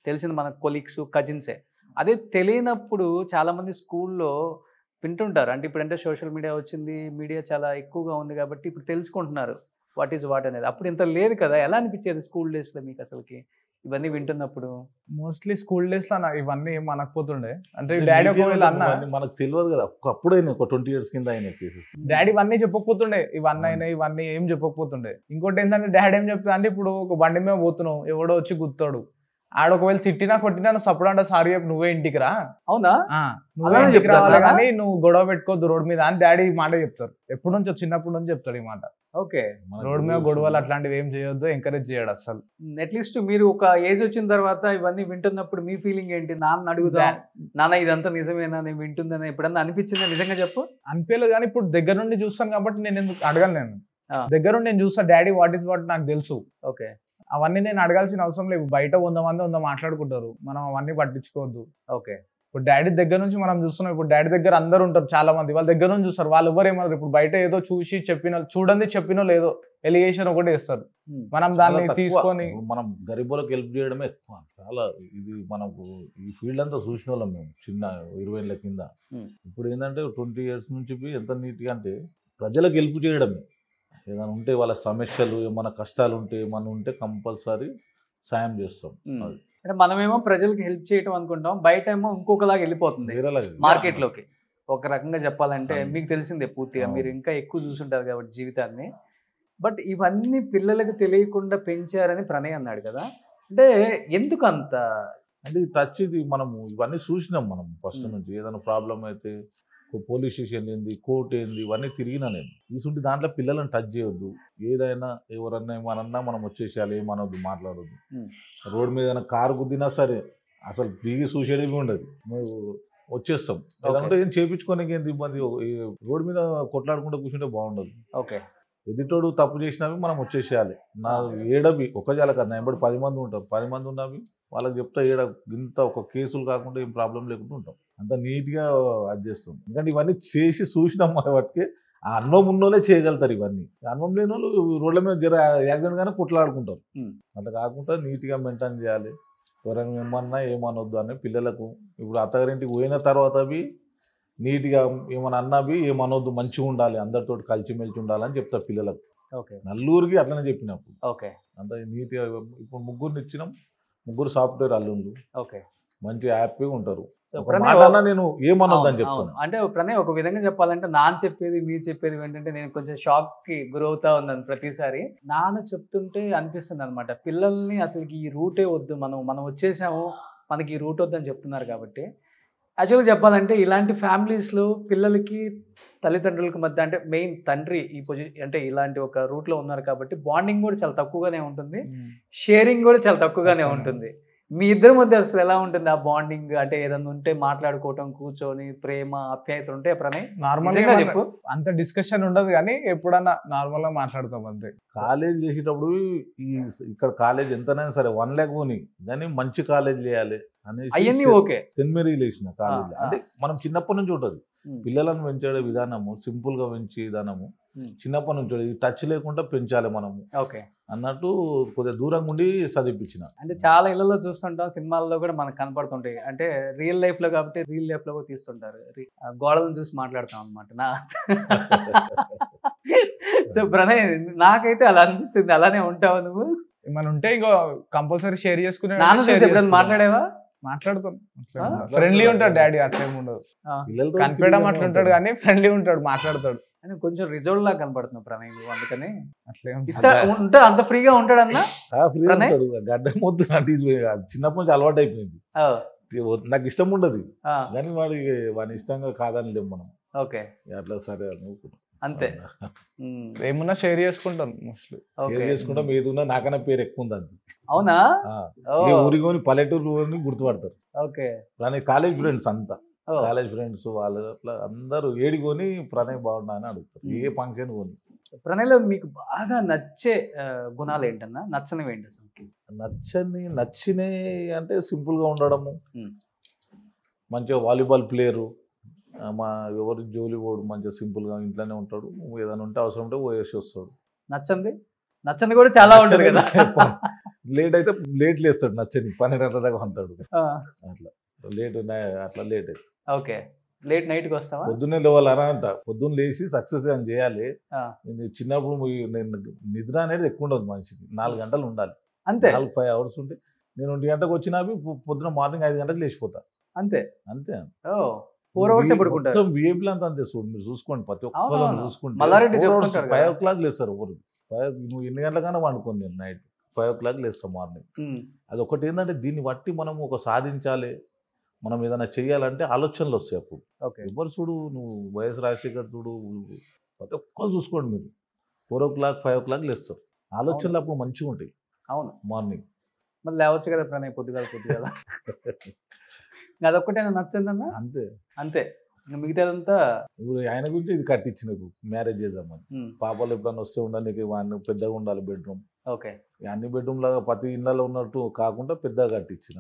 Speaker 2: తెలిసిన మన కొలీగ్స్, కజిన్సే. అదే తెలియనప్పుడు చాలామంది స్కూల్లో వింటుంటారు. అంటే ఇప్పుడంటే సోషల్ మీడియా వచ్చింది, మీడియా చాలా ఎక్కువగా ఉంది కాబట్టి ఇప్పుడు తెలుసుకుంటున్నారు వాట్ ఈజ్ వాట్ అనేది. అప్పుడు ఇంత లేదు కదా. ఎలా అనిపించేది స్కూల్ డేస్లో మీకు అసలుకి ఇవన్నీ వింటున్నప్పుడు?
Speaker 3: మోస్ట్లీ స్కూల్ డేస్ లో ఇవన్నీ ఏం అనకపోతుండే. అంటే డాడీ ఒకవేళ అన్న
Speaker 4: మనకు తెలియదు కదా. అప్పుడైనా ఒక 20 years కింద అయిన కేసెస్.
Speaker 3: డాడీ ఇవన్నీ చెప్పకపోతుండే, ఇవన్నీ అయినాయి ఇవన్నీ ఏం చెప్పకపోతుండే. ఇంకోటి ఏంటంటే డాడీ ఏం చెప్తా అంటే, ఇప్పుడు ఒక బండి మీద పోతున్నావు, ఎవడో వచ్చి గుర్తాడు, ఆడ ఒకవేళ తిట్టినా కొట్టినా నువ్వు సపోర్ట్ అంటే సారీ చెప్పి నువ్వే ఇంటికి రా.
Speaker 2: అవునా?
Speaker 3: నువ్వే ఇంటికి రావాలి కానీ నువ్వు గొడవ పెట్టుకోవద్దు రోడ్ మీద అని డాడీ ఈ మాట చెప్తారు. ఎప్పటి నుంచో చిన్నప్పటి నుంచి చెప్తాడు ఈ మాట.
Speaker 2: ఓకే.
Speaker 3: రోడ్ మీద గొడవలు అట్లాంటివి ఏం చేయొద్దు, ఎంకరేజ్ చేయడు అసలు.
Speaker 2: అట్లీస్ట్ మీరు ఒక ఏజ్ వచ్చిన తర్వాత ఇవన్నీ వింటున్నప్పుడు మీ ఫీలింగ్ ఏంటి? నాన్న అడుగుదా, నాన్న ఇదంతా నిజమేనా, నేను వింటుందని ఎప్పుడన్నా అనిపించిందా? నిజంగా చెప్పు.
Speaker 3: అనిపించలేదు, కానీ ఇప్పుడు దగ్గర నుండి చూస్తాను కాబట్టి నేను ఎందుకు అడగను. నేను దగ్గర నుండి నేను చూస్తాను డాడీ వాట్ ఈస్ వాట్ నాకు తెలుసు.
Speaker 2: ఓకే.
Speaker 3: అవన్నీ నేను అడగాల్సిన అవసరం లేదు. బయట 100 మంది మాట్లాడుకుంటారు, మనం అవన్నీ పట్టించుకోవద్దు.
Speaker 2: ఓకే.
Speaker 3: ఇప్పుడు డాడీ దగ్గర నుంచి మనం చూస్తున్నాం. ఇప్పుడు డాడీ దగ్గర అందరు ఉంటారు, చాలా మంది వాళ్ళ దగ్గర నుంచి చూస్తారు. వాళ్ళు ఎవరు ఏమన్నారు, ఇప్పుడు బయట ఏదో చూసి చెప్పినో లేదో ఎలిగేషన్ ఒకటి వేస్తారు. మనం దాన్ని తీసుకొని
Speaker 4: మనం గరీబులకు హెల్ప్ చేయడమే ఎక్కువ. చాలా ఇది మనకు ఈ ఫీల్డ్ అంతా చూసిన వాళ్ళం మేము చిన్న 20 ఏళ్ల కింద. ఇప్పుడు ఏంటంటే 20 years నుంచి ఎంత నీట్గా అంటే ప్రజలకు హెల్ప్ చేయడమే. ఏదైనా ఉంటే వాళ్ళ సమస్యలు, ఏమైనా కష్టాలు ఉంటే, ఏమైనా ఉంటే కంపల్సరీ సాయం చేస్తాం.
Speaker 2: అంటే మనమేమో ప్రజలకు హెల్ప్ చేయటం అనుకుంటాం, బయట ఏమో ఇంకొకలాగా వెళ్ళిపోతుంది మార్కెట్లోకి. ఒక రకంగా చెప్పాలంటే మీకు తెలిసిందే పూర్తిగా, మీరు ఇంకా ఎక్కువ చూసుంటారు కాబట్టి జీవితాన్ని. బట్ ఇవన్నీ పిల్లలకు తెలియకుండా పెంచారని ప్రణయ్ అన్నాడు కదా. అంటే ఎందుకు అంత
Speaker 4: అంటే టచ్ ఇది మనము ఇవన్నీ చూసినాం మనం ఫస్ట్ నుంచి. ఏదైనా ప్రాబ్లం అయితే పోలీస్ స్టేషన్ ఏంది, కోర్టు ఏంది, ఇవన్నీ తిరిగినా నేను. తీసుంటే దాంట్లో పిల్లలను టచ్ చేయొద్దు. ఏదైనా ఎవరన్నా ఏమన్నా మనం వచ్చేసేయాలి, ఏమనొద్దు, మాట్లాడొద్దు. రోడ్డు మీద ఏదైనా కారు గుద్దినా సరే అసలు దిగి చూసేది ఉండదు, నువ్వు వచ్చేస్తాం. ఏదంటే ఏం చేయించుకోనికి ఏంటి ఇబ్బంది. రోడ్డు మీద కొట్లాడుకుంటూ కూర్చుంటే బాగుండదు.
Speaker 2: ఓకే.
Speaker 4: ఎదుటోడు తప్పు చేసినవి మనం వచ్చేసేయాలి. నా ఏడవి ఒక జాల కదా, ఎంబడి 10 మంది ఉంటారు. 10 మంది ఉన్నవి వాళ్ళకి చెప్తా ఇంత ఒక కేసులు కాకుండా ఏం ప్రాబ్లం లేకుండా ఉంటాం. అంత నీట్గా అది చేస్తాం. ఎందుకంటే ఇవన్నీ చేసి చూసినాం వాటికి. ఆ అనుభవం ఉన్నోళ్ళే చేయగలుగుతారు ఇవన్నీ. అనుభవం లేని వాళ్ళు రోడ్ల మీద యాక్సిడెంట్ గానే కొట్లాడుకుంటారు. అట్లా కాకుండా నీట్గా మెయింటైన్ చేయాలి. ఎవరైనా ఏమన్నా ఏమనొద్దు అని పిల్లలకు. ఇప్పుడు అత్తగారింటికి పోయిన తర్వాత అవి నీట్గా ఏమైనా అన్నవి ఏమనొద్దు, మంచిగా ఉండాలి, అందరితో కలిసిమెలిసి ఉండాలని చెప్తా పిల్లలకు.
Speaker 2: ఓకే
Speaker 4: నల్లూరికి అట్లనే చెప్పినప్పుడు
Speaker 2: ఓకే
Speaker 4: అంత నీట్గా. ఇప్పుడు ముగ్గురిని ఇచ్చినాం, ముగ్గురు సాఫ్ట్వేర్ అల్లుళ్ళు,
Speaker 2: ఓకే.
Speaker 4: మంచి హ్యాపీగా ఉంటారు.
Speaker 2: సో
Speaker 4: ఒక
Speaker 2: ప్రణయ్
Speaker 4: మాట అన్నా నేను ఏమనొద్దని
Speaker 2: అవును,
Speaker 4: చెప్తాను.
Speaker 2: అవును. అంటే ప్రణయ్ ఒక విధంగా చెప్పాలంటే నాన్న చెప్పేది మీరు చెప్పేది ఏంటంటే నేను కొంచెం షాక్ కి గురవుతా ఉన్నాను ప్రతిసారి. నాన్న చెప్తుంటే అనిపిస్తుంది అనమాట, పిల్లల్ని అసలుకి ఈ రూటే వద్దు, మనం వచ్చేసాము, మనకి ఈ రూట్ వద్దని చెప్తున్నారు కాబట్టి. యాక్చువల్గా చెప్పాలంటే ఇలాంటి ఫ్యామిలీస్లో పిల్లలకి తల్లిదండ్రులకు మధ్య అంటే మెయిన్ తండ్రి ఈ పొజిషన్ అంటే ఇలాంటి ఒక రూట్లో ఉన్నారు కాబట్టి బాండింగ్ కూడా చాలా తక్కువగానే ఉంటుంది, షేరింగ్ కూడా చాలా తక్కువగానే ఉంటుంది. మీ ఇద్దరి మధ్య అసలు ఎలా ఉంటుంది ఆ బాండింగ్? అంటే ఏదన్నా ఉంటే మాట్లాడుకోవటం, కూర్చొని ప్రేమ ఆప్యాయత ఉంటే ప్రణయ్ నిజంగా చెప్పు.
Speaker 3: అంత డిస్కషన్ ఉండదు కానీ ఎప్పుడన్నా నార్మల్ గా మాట్లాడతాం అంతే.
Speaker 4: కాలేజ్ చేసేటప్పుడు ఇక్కడ కాలేజ్ ఎంతనైనా సరే 1 lakh పోని కానీ మంచి కాలేజ్ చేయాలి
Speaker 2: అవన్నీ
Speaker 4: అనేసి
Speaker 2: ఓకే.
Speaker 4: సెయింట్ మేరీ లేచిన కాలేజ్.
Speaker 2: ఆ.
Speaker 4: అంటే మనం చిన్నప్పటి నుంచి ఉంటుంది పిల్లలను పెంచే విధానము, సింపుల్ గా పెంచే విధానము చిన్నప్పటి నుంచి ఉంటుంది. టచ్ లేకుండా పెంచాలి మనము
Speaker 2: ఓకే
Speaker 4: అన్నట్టు కొద్దిగా దూరంగా ఉండి చదివించిన.
Speaker 2: అంటే చాలా ఇళ్లలో చూస్తుంటాం, సినిమాల్లో కూడా మనకు కనపడుతుంటాయి. అంటే రియల్ లైఫ్ లో కాబట్టి రియల్ లైఫ్ లో కూడా తీస్తుంటారు, గోడలను చూసి మాట్లాడతాం అనమాట నా. సో ప్రణయ్ నాకైతే అలా అనిపిస్తుంది, అలానే ఉంటావా నువ్వు?
Speaker 3: ఏమైనా ఉంటే ఇంకో కంపల్సరీ షేర్ చేసుకునే
Speaker 2: నాన్న చూసి ఎప్పుడైనా మాట్లాడేవా?
Speaker 3: మాట్లాడుతాం. ఫ్రెండ్లీ ఉంటాడు డాడీ, అట్లేం ఉండదు.
Speaker 4: పిల్లలతో
Speaker 3: కనిపించడం అట్లా ఉంటాడు కానీ ఫ్రెండ్లీ ఉంటాడు, మాట్లాడతాడు.
Speaker 2: అని కొంచెం రిజర్వ్ లాగా కనపడుతున్నావు ప్రణయ్ నువ్వు, అందుకని
Speaker 3: అట్లేం
Speaker 2: ఇస్తా ఉంటా అంత ఫ్రీగా ఉంటాడు అన్న.
Speaker 4: ఫ్రీ గడ్డ మొద్దు అంటే చిన్నప్పటి నుంచి అలవాటు అయిపోయింది. నాకు ఇష్టం ఉండదు కానీ వాడి ఇష్టంగా కాదని లేవు మనం.
Speaker 2: ఓకే
Speaker 4: అట్లా సరే అనుకున్నాం
Speaker 2: అంతే.
Speaker 3: ఏమున్నా షేర్ చేసుకుంటాను మోస్ట్లీ.
Speaker 4: షేర్ చేసుకుంటాం, ఏది ఉన్నా నాకన్నా పేరు ఎక్కువ ఉంది అది.
Speaker 2: అవునా?
Speaker 4: ఊరికొని పల్లెటూరు గుర్తుపడతారు.
Speaker 2: ఓకే.
Speaker 4: ప్రణయ్ కాలేజ్ ఫ్రెండ్స్ అంతా, కాలేజ్ ఫ్రెండ్స్ వాళ్ళు అట్లా అందరూ ఏడికొని ప్రణయ్ బాగున్నా అని అడుగుతారు, ఏ ఫంక్షన్ కొని.
Speaker 2: ప్రణయ్లో మీకు బాగా నచ్చే గుణాలు ఏంటన్నా? నచ్చనివి ఏంటి అసలు?
Speaker 4: నచ్చినాయి అంటే సింపుల్ గా ఉండడము, మంచిగా వాలీబాల్ ప్లేయరు, మా ఎవరు జోలి పోడు, మంచిగా సింపుల్ గా ఇంట్లోనే ఉంటాడు, ఏదైనా ఉంటే అవసరం ఉంటే పోయేసి వస్తాడు.
Speaker 2: నచ్చంది కూడా చాలా ఉంటుంది కదా.
Speaker 4: లేట్ అయితే లేట్ లేస్తాడు, నచ్చని 12 గంటల దాకా ఉంటాడు అట్లా. లేట్ అట్లా లేట్ అయితే
Speaker 2: ఓకే. లేట్ నైట్కి వస్తావా?
Speaker 4: పొద్దున్నే లేవాలరా అంట, పొద్దున్న లేచి సక్సెస్ అని చేయాలి. చిన్నప్పుడు నేను నిద్ర అనేది ఎక్కువ ఉండదు మనిషికి, 4 గంటలు ఉండాలి
Speaker 2: అంతే.
Speaker 4: 4-5 hours ఉంటే నేను 1 గంటకు వచ్చినా పొద్దున మార్నింగ్ 5 గంటలకు లేచిపోతా
Speaker 2: అంతే. 4 hours పడుకుంటారు.
Speaker 4: మొత్తం విఐపీలు అంతా అంతే. మీరు చూసుకోండి, ప్రతి ఒక్కరు చూసుకుంటే
Speaker 2: మల్లారెడ్డి చెప్తుంటారు
Speaker 4: 5 o'clock లేస్తారు ఒకరు. నువ్వు ఎన్ని గంటలకైనా వండుకోండి, నేను నైట్ 5 o'clock లేస్తాం మార్నింగ్. అది ఒకటి ఏంటంటే దీన్ని బట్టి మనం ఒక సాధించాలి, మనం ఏదైనా చెయ్యాలంటే ఆలోచనలు వస్తాయి అప్పుడు. ఎవరు చూడు, నువ్వు వైఎస్ రాజశేఖర్ చూడు, ప్రతి ఒక్కరు చూసుకోండి మీరు 4 o'clock 5 o'clock లేస్తారు. ఆలోచనలు అప్పుడు మంచిగా ఉంటాయి.
Speaker 2: అవును,
Speaker 4: మార్నింగ్
Speaker 2: మళ్ళీ లేవచ్చు కదా ప్రణయ్ పొద్దుగాల. అదొక్కటే నచ్చిందన్నా అంతే అంతే. మిగతాదంతా
Speaker 4: ఇప్పుడు ఆయన గురించి ఇది కట్టించిన మ్యారేజ్ చేద్దామని. పాపలు ఎప్పుడన్నా వస్తే ఉండడానికి వాడిని పెద్దగా ఉండాలి బెడ్రూమ్.
Speaker 2: ఓకే.
Speaker 4: అన్ని బెడ్రూమ్ లాగా ప్రతి ఇళ్ళలో ఉన్నట్టు కాకుండా పెద్దగా కట్టించిన.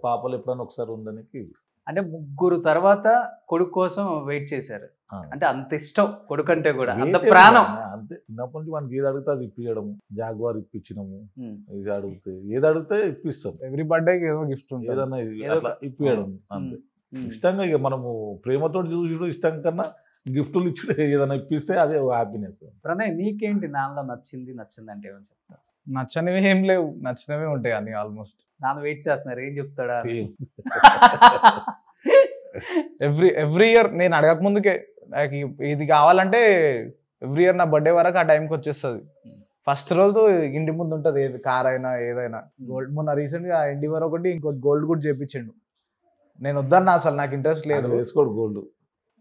Speaker 4: పాపలు ఎప్పుడన్నా ఒకసారి ఉండడానికి.
Speaker 2: అంటే 3 తర్వాత కొడుకు కోసం వెయిట్ చేశారు. అంటే అంత ఇష్టం కొడుకు అంటే కూడా, అంత ప్రాణం.
Speaker 4: అంతే. చిన్నప్పటి నుంచి మనకి ఏది అడిగితే అది ఇప్పించడం. జాగ్వార్ ఇప్పించినాము, ఏది అడిగితే ఇప్పిస్తాం.
Speaker 3: ఎవ్రీ బర్త్డేకి ఏదో గిఫ్ట్ ఉంటుంది,
Speaker 4: ఏదన్నా ఇప్పించడం అంతే. ఇష్టంగా ఇక మనము ప్రేమతో చూసి ఇష్టం కన్నా గిఫ్ట్లు ఇచ్చుడు ఏదైనా ఇప్పిస్తే అదే హ్యాపీనెస్.
Speaker 2: ప్రణయ్ నీకేంటి నాన్నలో నచ్చింది అంటే ఏమని చెప్తా?
Speaker 3: నచ్చనివి ఏం లేవు, నచ్చినవే ఉంటాయి అన్ని ఆల్మోస్ట్.
Speaker 2: నాన్న వెయిట్ చేస్తున్నారు, ఏం చెప్తాడా?
Speaker 3: ఎవ్రీ ఇయర్ నేను అడగక ముందుకే నాకు ఇది కావాలంటే ఎవ్రీ ఇయర్ నా బర్త్డే వరకు ఆ టైంకి వచ్చేస్తుంది. ఫస్ట్ రోజు ఇంటి ముందు ఉంటుంది, ఏది కార్ అయినా ఏదైనా. గోల్డ్ మొన్న రీసెంట్ గా ఇంటి వరకు ఒకటి ఇంకోటి గోల్డ్ కూడా చేపించిండు. నేను వద్దన్నా, అసలు నాకు ఇంట్రెస్ట్ లేదు.
Speaker 4: వేసుకోడు గోల్డ్.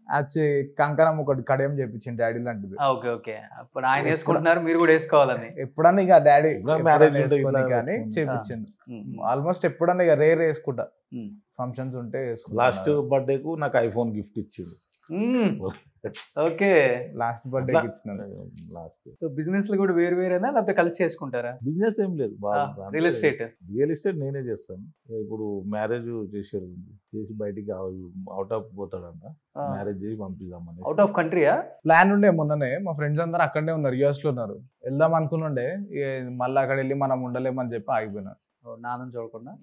Speaker 3: వచ్చి కంకణం ఒకటి కడియం చేపించింది డాడీ లాంటిది.
Speaker 2: Okay okay. అప్పుడు ఆయన వేసుకుంటున్నారు, మీరు కూడా వేసుకోవాలని
Speaker 3: ఎప్పుడన్నా ఇక డాడీ మ్యారేజ్ కానీ చేపించిండు. ఆల్మోస్ట్ ఎప్పుడన్నా ఇక రేర్ వేసుకుంటా, ఫంక్షన్స్ ఉంటే వేసుకుంటా.
Speaker 4: లాస్ట్ బర్త్డేకు నాకు ఐఫోన్ గిఫ్ట్ ఇచ్చిండు.
Speaker 2: ఓకే,
Speaker 3: లాస్ట్ బర్త్డే ఇచ్చినాను.
Speaker 2: సో బిజినెస్ లో కూడా వేరేనా లేకపోతే కలిసి చేసుకుంటారా?
Speaker 4: బిజినెస్ ఏం లేదు,
Speaker 2: రియల్ ఎస్టేట్
Speaker 4: నేనే చేస్తాను. ఇప్పుడు మ్యారేజ్ చేసేది చేసి బయటికి అవుట్ ఆఫ్ పోతాడంట, మ్యారేజ్ చేసి పంపిద్దామని.
Speaker 2: అవుట్ ఆఫ్ కంట్రీయా?
Speaker 3: ప్లాన్ ఉండే. మొన్ననే మా ఫ్రెండ్స్ అందరూ అక్కడనే ఉన్నారు, యూఎస్ లో ఉన్నారు. వెళ్దాం అనుకుని ఉండే, మళ్ళీ అక్కడ వెళ్ళి మనం ఉండలేమని చెప్పి ఆగిపోయినా.
Speaker 2: నాన్న చూడకుండా.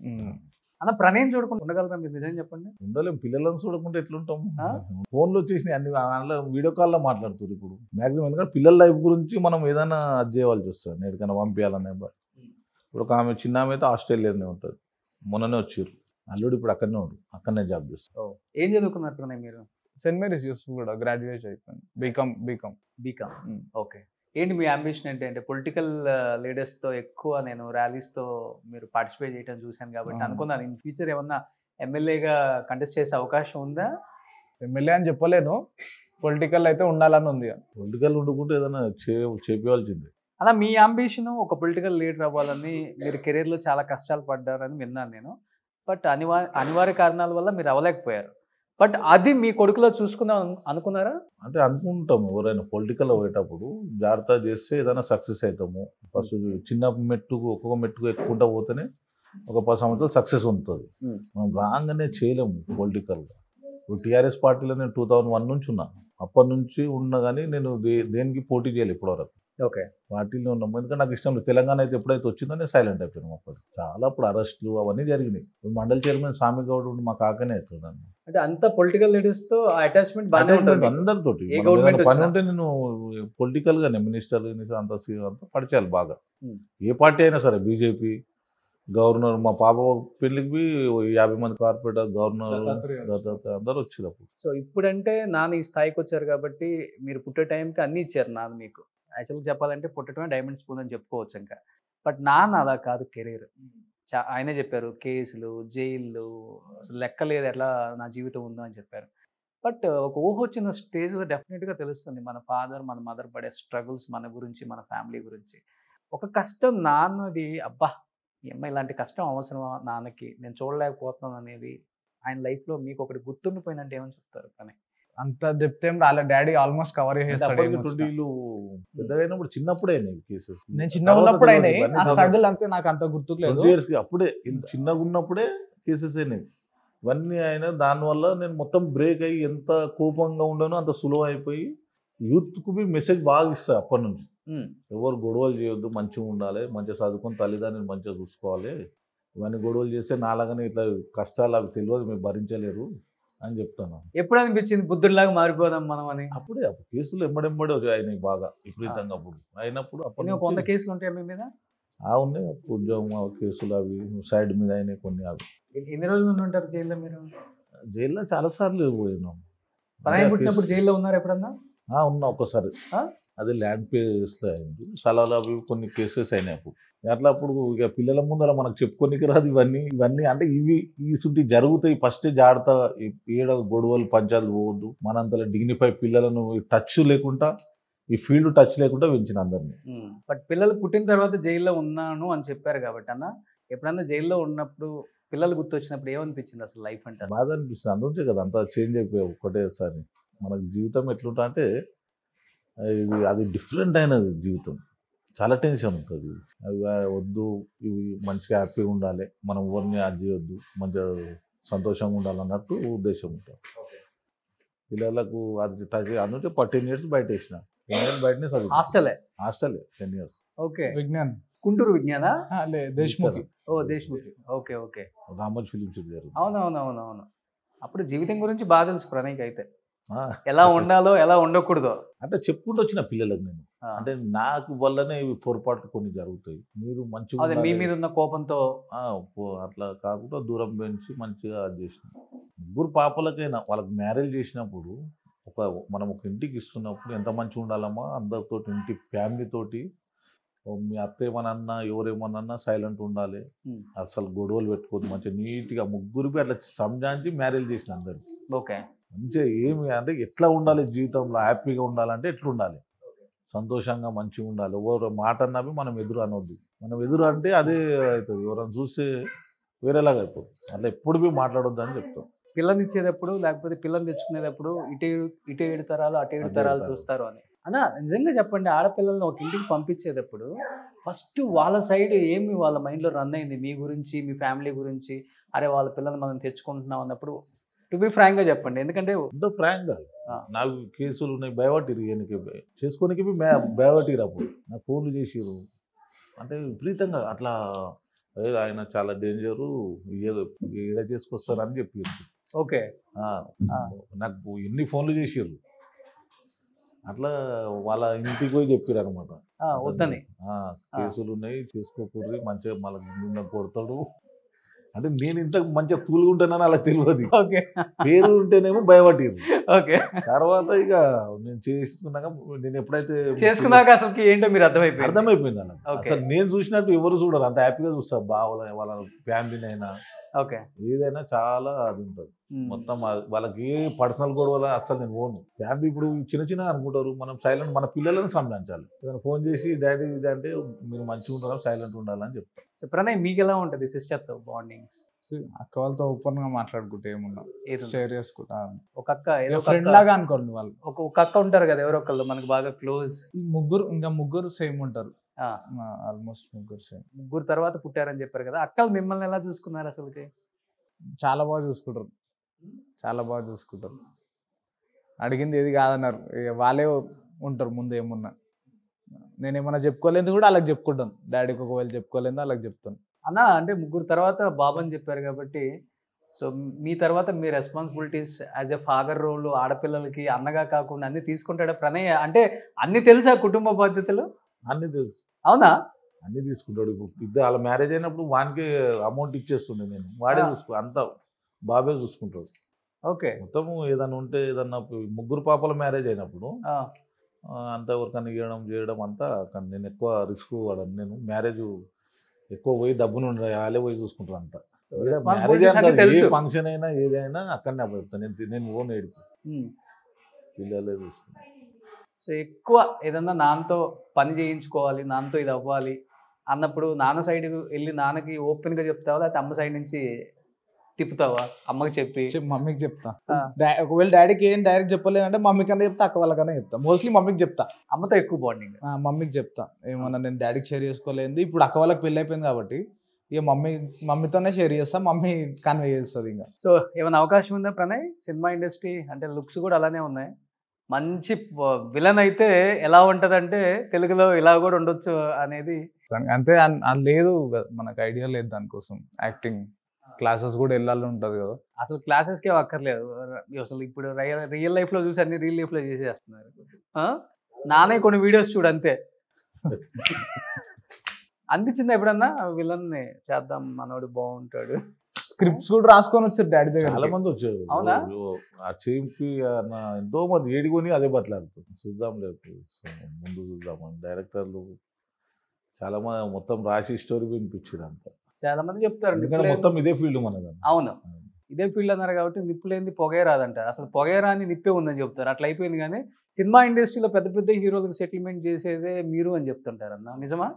Speaker 2: అన్న ప్రణయం చూడకుండా ఉండగలరా మీరు నిజం చెప్పండి?
Speaker 4: ఉండలేం, పిల్లలను చూడకుండా ఎట్లుంటాం?
Speaker 2: ఆ?
Speaker 4: ఫోన్లో వచ్చేసినాయి అన్ని, అందులో వీడియో కాల్లో మాట్లాడుతారు ఇప్పుడు మ్యాక్సిమం. ఎందుకంటే పిల్లల లైఫ్ గురించి మనం ఏదైనా అది చేయవలసి వస్తుంది, ఎక్కడికైనా పంపించాలనే. ఇప్పుడు ఒక ఆమె చిన్న ఆమె అయితే ఆస్ట్రేలియాలోనే ఉంటుంది, మొన్ననే వచ్చారు. అల్లుడు ఇప్పుడు అక్కడనే ఉండు, అక్కడనే జాబ్ చేస్తారు.
Speaker 2: ఏం చదువుకున్నారు ప్రణయ్ మీరు?
Speaker 3: సెయింట్ మేరీస్ యూస్ఫ్ కూడా గ్రాడ్యుయేట్ అయిపోయింది, బీకామ్.
Speaker 2: బీకామ్. ఓకే. ఏంటి మీ అంబిషన్ ఏంటి? అంటే పొలిటికల్ లీడర్స్తో ఎక్కువ నేను ర్యాలీస్తో మీరు పార్టిసిపేట్ చేయడం చూశాను కాబట్టి అనుకున్నాను ఇన్ ఫ్యూచర్ ఏమన్నా ఎమ్మెల్యేగా కంటెస్ట్ చేసే అవకాశం ఉందా?
Speaker 3: ఎమ్మెల్యే అని చెప్పలేను, పొలిటికల్ అయితే ఉండాలని ఉంది.
Speaker 4: పొలిటికల్ ఉండుకుంటే ఏదైనా చేపించాల్సిందే.
Speaker 2: అలా మీ అంబిషన్ ఒక పొలిటికల్ లీడర్ అవ్వాలని, మీరు కెరీర్లో చాలా కష్టాలు పడ్డారని విన్నాను నేను. బట్ అనివార్య కారణాల వల్ల మీరు అవ్వలేకపోయారు. బట్ అది మీ కొడుకులో చూసుకుందాం అనుకున్నారా?
Speaker 4: అంటే అనుకుంటాము, ఎవరైనా పొలిటికల్ పోయేటప్పుడు జాగ్రత్త చేస్తే ఏదైనా సక్సెస్ అవుతాము. ఫస్ట్ చిన్న మెట్టుకు ఒక్కొక్క మెట్టుకు ఎక్కుకుంటా పోతేనే ఒక 10 సంవత్సరాలు సక్సెస్ ఉంటుంది. మనం రాగానే చేయలేము పొలిటికల్గా. ఇప్పుడు టీఆర్ఎస్ పార్టీలో నేను 2001 నుంచి ఉన్నా, అప్పటి నుంచి ఉన్నా కానీ నేను దేనికి పోటీ చేయలేదు ఇప్పటివరకు.
Speaker 2: ఓకే.
Speaker 4: పార్టీలో ఉన్నాము, ఎందుకంటే నాకు ఇష్టం లేదు. తెలంగాణ అయితే ఎప్పుడైతే వచ్చిందో నేను సైలెంట్ అయిపోయాను. అప్పుడు చాలా అప్పుడు అరెస్టులు అవన్నీ జరిగినాయి. మండల చైర్మన్ స్వామి గౌడ్ ఉండి మా కాకనే అవుతున్నాను.
Speaker 2: అంటే అంత పొలిటికల్ లీడర్స్తో అటాచ్మెంట్ బాగానే ఉంటుంది
Speaker 4: అందరితోటి.
Speaker 2: ఏ గవర్నమెంట్
Speaker 4: పని ఉంటే నేను పొలిటికల్ గానే మినిస్టర్ అంతా పరిచయాలు బాగా. ఏ పార్టీ అయినా సరే, బీజేపీ, గవర్నర్, మా పాప పెళ్లికి 50 మంది కార్పొరేటర్, గవర్నర్ అందరూ వచ్చినప్పుడు.
Speaker 2: సో ఇప్పుడంటే నాన్న ఈ స్థాయికి వచ్చారు కాబట్టి మీరు పుట్టే టైంకి అన్నీ ఇచ్చారు నాన్న మీకు. యాక్చువల్గా చెప్పాలంటే పుట్టడమే డైమండ్ స్పూన్ అని చెప్పుకోవచ్చు ఇంకా. బట్ నాన్న అలా కాదు కెరీర్. ఆయనే చెప్పారు కేసులు, జైళ్ళు, అసలు లెక్కలేదు ఎట్లా నా జీవితం ఉందో అని చెప్పారు. బట్ ఒక ఊహ వచ్చిన స్టేజ్లో డెఫినెట్గా తెలుస్తుంది మన ఫాదర్, మన మదర్ పడే స్ట్రగుల్స్, మన గురించి, మన ఫ్యామిలీ గురించి. ఒక కష్టం నాన్నది, అబ్బా ఈ అమ్మాయి ఇలాంటి కష్టం అవసరమా నాన్నకి, నేను చూడలేకపోతున్నాను అనేది ఆయన లైఫ్లో మీకు ఒకటి గుర్తుండిపోయినంటే ఏమని చెప్తారు? కానీ
Speaker 3: అంత డెప్త్ ఏం రాలే, డాడీ ఆల్మోస్ట్ కవర్ చేస్తాడు.
Speaker 4: 20 పెద్దగైనప్పుడు చిన్నప్పుడే అయినాయి కేసెస్.
Speaker 3: నేను చిన్నగా ఉన్నప్పుడు అయినాయి, ఆ స్ట్రగుల్ అంతే నాకు అంత గుర్తులేదు.
Speaker 4: అప్పుడే చిన్నగా ఉన్నప్పుడే కేసెస్ అయినాయి ఇవన్నీ. అయినా దానివల్ల నేను మొత్తం బ్రేక్ అయ్యి ఎంత కోపంగా ఉండను అంత సులువు అయిపోయి యూత్కు బి మెసేజ్ బాగా ఇస్తా అప్పటి నుంచి. ఎవరు గొడవలు చేయొద్దు, మంచిగా ఉండాలి, మంచిగా చదువుకొని తల్లిదండ్రులు మంచిగా చూసుకోవాలి. ఇవన్నీ గొడవలు చేస్తే నాలాగానే ఇట్లా కష్టాలు అవి తెలియదు, మీరు భరించలేరు అని చెప్తాను.
Speaker 2: ఎప్పుడు అనిపించింది బుద్ధుడిలాగా మారిపోదాం మనం అని?
Speaker 4: అప్పుడే కేసులు ఎంబడెంబడే అయినాయి బాగా విపరీతంగా. అప్పుడు అయినప్పుడు అప్పుడు
Speaker 2: 100 కేసులు ఉంటాయి మీ మీద?
Speaker 4: ఉన్నాయి, ఉద్యోగం కేసులు అవి సైడ్ మీద అయినాయి కొన్ని. అవి
Speaker 2: ఎన్ని రోజులు ఉంటారు జైల్లో మీరు?
Speaker 4: జైల్లో చాలా సార్లు పోయినాం.
Speaker 2: పరాయి పుట్టినప్పుడు జైల్లో ఉన్నారు ఎప్పుడన్నా?
Speaker 4: ఉన్నా ఒకసారి. అది ల్యాండ్ పేస్లో అయింది, స్థలాలు అవి కొన్ని కేసెస్ అయినాయి అప్పుడు. అట్లా అప్పుడు ఇక పిల్లల ముందర మనకు చెప్పుకోనికి రాదు ఇవన్నీ అంటే ఇసుంటి జరుగుతాయి. ఫస్ట్ జాగ్రత్త, ఏడ గొడవలు పంచాలు పోవద్దు, మనంతలో డిగ్నిఫై పిల్లలను టచ్ లేకుండా, ఈ ఫీల్డ్ టచ్ లేకుండా పెంచిన అందరినీ.
Speaker 2: బట్ పిల్లలు పుట్టిన తర్వాత జైల్లో ఉన్నాను అని చెప్పారు కాబట్టి అన్న, ఎప్పుడన్నా జైల్లో ఉన్నప్పుడు పిల్లలు గుర్తొచ్చినప్పుడు ఏమనిపించింది అసలు లైఫ్ అంటే?
Speaker 4: బాధ అనిపిస్తుంది. అందుకే కదా అంతా చేంజ్ అయిపోయావు ఒకటేసారి. మనకు జీవితం ఎట్లుంటా అంటే అది డిఫరెంట్ అయినది జీవితం. చాలా టెన్షన్ ఉంటుంది. అవి వద్దు, ఇవి మంచిగా హ్యాపీగా ఉండాలి, మనం ఎవరిని అది చేయొద్దు, మంచిగా సంతోషంగా ఉండాలన్నట్టు ఉద్దేశం ఉంటుంది పిల్లలకు. అది టచ్ అందుకే 10 years బయట వేసిన. 10 years బయటనే చదువు.
Speaker 2: హాస్టలే
Speaker 4: 10 years.
Speaker 2: ఓకే.
Speaker 3: విజ్ఞాన్
Speaker 2: గుంటూరు విజ్ఞానా?
Speaker 3: దేశ్ముఖి.
Speaker 2: ఓ Deshmukhi. Okay okay.
Speaker 4: Ramoji film city జరుగుతుంది.
Speaker 2: అవునవునవునవును. అప్పుడు జీవితం గురించి బాగా తెలుసు ప్రణయ్కి అయితే, ఎలా ఉండాలో ఎలా ఉండకూడదో
Speaker 4: అంటే చెప్పుకుంటూ వచ్చిన పిల్లలకు నేను. అంటే నాకు వల్లనే ఇవి పొరపాట్లు కొన్ని జరుగుతాయి. మీరు మంచిగా
Speaker 2: మీ మీద ఉన్న కోపంతో
Speaker 4: అట్లా కాకుండా దూరం పెంచి మంచిగా అది చేసిన. 3 పాపలకైనా వాళ్ళకి మ్యారేజ్ చేసినప్పుడు మనం ఒక ఇంటికి ఇస్తున్నప్పుడు ఎంత మంచిగా ఉండాలమ్మా, అందరితో, ఇంటి ఫ్యామిలీ తోటి. మీ అత్త ఏమనన్నా ఎవరేమన్నా సైలెంట్ ఉండాలి, అసలు గొడవలు పెట్టుకోవద్దు, మంచిగా నీట్గా ముగ్గురికి అట్లా సంజాయించి మ్యారేజ్ చేసిన అందరికి.
Speaker 2: ఓకే.
Speaker 4: మంచిగా ఏమి అంటే ఎట్లా ఉండాలి జీవితంలో, హ్యాపీగా ఉండాలంటే ఎట్లా ఉండాలి, సంతోషంగా మంచిగా ఉండాలి. ఎవరు మాట అన్నవి మనం ఎదురు అనొద్దు. మనం ఎదురు అంటే అదే అవుతుంది, ఎవరైనా చూస్తే వేరేలాగా అయిపోతుంది. అట్లా ఎప్పుడు మాట్లాడొద్దు అని చెప్తాం.
Speaker 2: పిల్లని ఇచ్చేటప్పుడు లేకపోతే పిల్లని తెచ్చుకునేటప్పుడు ఇటు 7 తరాలు అటు 7 తరాలు చూస్తారు అని అన్న. నిజంగా చెప్పండి, ఆడపిల్లల్ని ఒక ఇంటికి పంపించేటప్పుడు ఫస్ట్ వాళ్ళ సైడ్ ఏమి వాళ్ళ మైండ్లో రన్ అయింది మీ గురించి, మీ ఫ్యామిలీ గురించి? అరే వాళ్ళ పిల్లల్ని మనం తెచ్చుకుంటున్నాం అన్నప్పుడు టు బి ఫ్రాంక్గా చెప్పండి, ఎందుకంటే
Speaker 4: ఫ్రాంక్గా నాకు కేసులు ఉన్నాయి, భయపట్టిరు చేసుకోనికి భయపట్టిరు. అప్పుడు నాకు ఫోన్లు చేసిరు అంటే విపరీతంగా అట్లా ఆయన చాలా డేంజరు, ఏదో ఏడ చేసుకొస్తారు అని చెప్పారు.
Speaker 2: ఓకే.
Speaker 4: నాకు ఎన్ని ఫోన్లు చేసారు అట్లా, వాళ్ళ ఇంటికి పోయి చెప్పారు అనమాట.
Speaker 2: వద్దని
Speaker 4: కేసులు ఉన్నాయి, చేసుకోకూడదు, మంచిగా మళ్ళీ నిన్న కొడతాడు అంటే. నేను ఇంత మంచిగా కూల్గా ఉంటానని అలా తెలియదు. పేరు ఉంటేనేమో భయపడ్డారు.
Speaker 2: ఓకే.
Speaker 4: తర్వాత ఇక నేను చేసుకున్నాక, నేను ఎప్పుడైతే
Speaker 2: చేసుకున్నాక అసలు ఏంటో మీరు
Speaker 4: అర్థమైపోయింది అన్న. అసలు నేను చూసినట్టు ఎవరు చూడరు, అంత హ్యాపీగా చూస్తారు. వాళ్ళ ఫ్యామిలీనైనా ఏదైనా చాలా అది ఉంటుంది మొత్తం. వాళ్ళకి ఏ పర్సనల్ గొడవల అసలు నేను పోను. ఫ్యామిలీ ఇప్పుడు చిన్న చిన్న అనుకుంటారు, మనం సైలెంట్, మన పిల్లలను సంబంధించాలి. ఏదైనా ఫోన్ చేసి డాడీ ఇది అంటే మీరు మంచిగా ఉంటారా, సైలెంట్ ఉండాలని చెప్తాను.
Speaker 2: సో ప్రణయ్, మీకు ఎలా ఉంటుంది సిస్టర్తో బాండింగ్స్?
Speaker 3: అక్క వాళ్ళతో ఓపెన్ గా మాట్లాడుకుంటే ఏమున్నా షేర్ చేసుకుంటా.
Speaker 2: ఒక అక్క
Speaker 3: ఫ్రెండ్ లాగా అనుకోండి. వాళ్ళు
Speaker 2: ఒక అక్క ఉంటారు కదా, ఎవరో ఒకళ్ళు మనకు బాగా క్లోజ్.
Speaker 3: ముగ్గురు సేమ్ ఉంటారు, ఆల్మోస్ట్ ముగ్గురు సేమ్.
Speaker 2: ముగ్గురు తర్వాత పుట్టారని చెప్పారు కదా, అక్కలు మిమ్మల్ని ఎలా చూసుకున్నారు అసలుకి?
Speaker 3: చాలా బాగా చూసుకుంటారు, చాలా బాగా చూసుకుంటారు. అడిగింది ఏది కాదన్నారు, వాళ్ళే ఉంటారు ముందు. ఏమున్నా నేను ఏమన్నా చెప్పుకోలేదు కూడా వాళ్ళకి చెప్పుకుంటాను. డాడీకి ఒకవేళ చెప్పుకోలేదు వాళ్ళకి చెప్తాను.
Speaker 2: అన్న అంటే ముగ్గురు తర్వాత బాబు అని చెప్పారు కాబట్టి, సో మీ తర్వాత మీ responsibilities as a father role ఆడపిల్లలకి అన్నగా కాకుండా అన్ని తీసుకుంటాడా ప్రణయ్? అంటే అన్ని తెలుసా కుటుంబ బాధ్యతలు?
Speaker 4: అన్ని తెలుసు.
Speaker 2: అవునా?
Speaker 4: అన్ని తీసుకుంటాడు. ఇద్దరు వాళ్ళ మ్యారేజ్ అయినప్పుడు వానికి అమౌంట్ ఇచ్చేస్తుండే నేను, వాడే చూసుకో అంతా బాబే చూసుకుంటాడు.
Speaker 2: ఓకే.
Speaker 4: మొత్తం ఏదన్నా ఉంటే ఏదన్నా ముగ్గురు పాపల మ్యారేజ్ అయినప్పుడు అంతా ఎవరికన్నా ఇవ్వడం చేయడం అంతా. కానీ నేను ఎక్కువ రిస్క్ వాడను. నేను మ్యారేజ్ ఎక్కువ పోయి డబ్బును వాళ్ళే పోయి చూసుకుంటాను అంతా. మ్యారేజ్ ఫంక్షన్ అయినా ఏదైనా అక్కడనే అప్పుడు నేను ఓన్ ఏడుపు పిల్లలే చూసుకుంటాను.
Speaker 2: సో ఎక్కువ ఏదన్నా నాన్నతో పని చేయించుకోవాలి, నాన్నతో ఇది అవ్వాలి అన్నప్పుడు నాన్న సైడ్ వెళ్ళి నాన్నకి ఓపెన్గా చెప్తావా, లేకపోతే అమ్మ సైడ్ నుంచి తిప్పుతావా? అమ్మకి చెప్పి
Speaker 3: మమ్మీకి చెప్తా. ఒకవేళ డాడీకి ఏం డైరెక్ట్ చెప్పలేనంటే మమ్మీకి అన్నా చెప్తా, అక్క వాళ్ళకన్నా చెప్తా. మోస్ట్లీ మమ్మీకి చెప్తా.
Speaker 2: అమ్మతో ఎక్కువ బాండింగ్.
Speaker 3: మమ్మీకి చెప్తా. ఏమన్నా నేను డాడీకి షేర్ చేసుకోలేదు. ఇప్పుడు అక్క వాళ్ళకి పెళ్ళి అయిపోయింది కాబట్టి ఇక మమ్మీతోనే షేర్ చేస్తా, మమ్మీ కన్వే చేస్తుంది ఇంకా.
Speaker 2: సో ఏమైనా అవకాశం ఉందా ప్రణయ్? సినిమా ఇండస్ట్రీ అంటే లుక్స్ కూడా అలానే ఉన్నాయి. మంచి విలన్ అయితే ఎలా ఉంటదంటే తెలుగులో ఇలా కూడా ఉండొచ్చు అనేది
Speaker 3: అంతే. లేదు మనకు ఐడియా లేదు దానికోసం. యాక్టింగ్ క్లాసెస్ కూడా వెళ్ళాలి ఉంటుంది కదా.
Speaker 2: అసలు క్లాసెస్కే అక్కర్లేదు. అసలు ఇప్పుడు రియల్ లైఫ్ లో చూసి అన్ని రియల్ లైఫ్ లో చేసేస్తున్నారు. నానే కొన్ని వీడియోస్ చూడు అంతే. అనిపించిందా ఎప్పుడన్నా విలన్ చేద్దాం, మనోడు బాగుంటాడు?
Speaker 3: స్క్రిప్ట్స్ కూడా రాసుకొని వచ్చారు డాడీ దగ్గర.
Speaker 4: చాలా మంది వచ్చారు.
Speaker 2: అవునా?
Speaker 4: ఆ చేంపి ఎంతో మంది ఏడుకొని అదే బట్లాడుతుంది. చూద్దాం లేదు ముందు చూద్దామని డైరెక్టర్లు చాలా మంది మొత్తం రాసి స్టోరీ వినిపించారు అంతా.
Speaker 2: చాలా మంది చెప్తారు
Speaker 4: మొత్తం ఇదే ఫీల్డ్ మనది.
Speaker 2: అవును, ఇదే ఫీల్డ్ అన్నారు కాబట్టి నిప్పు లేని పొగే రాదంటారు. అసలు పొగే రాని నిప్పే ఉందని చెప్తారు. అట్లా అయిపోయింది. కానీ సినిమా ఇండస్ట్రీలో పెద్ద పెద్ద హీరోలకు సెటిల్మెంట్ చేసేదే మీరు అని చెప్తుంటారు అన్న, నిజమా?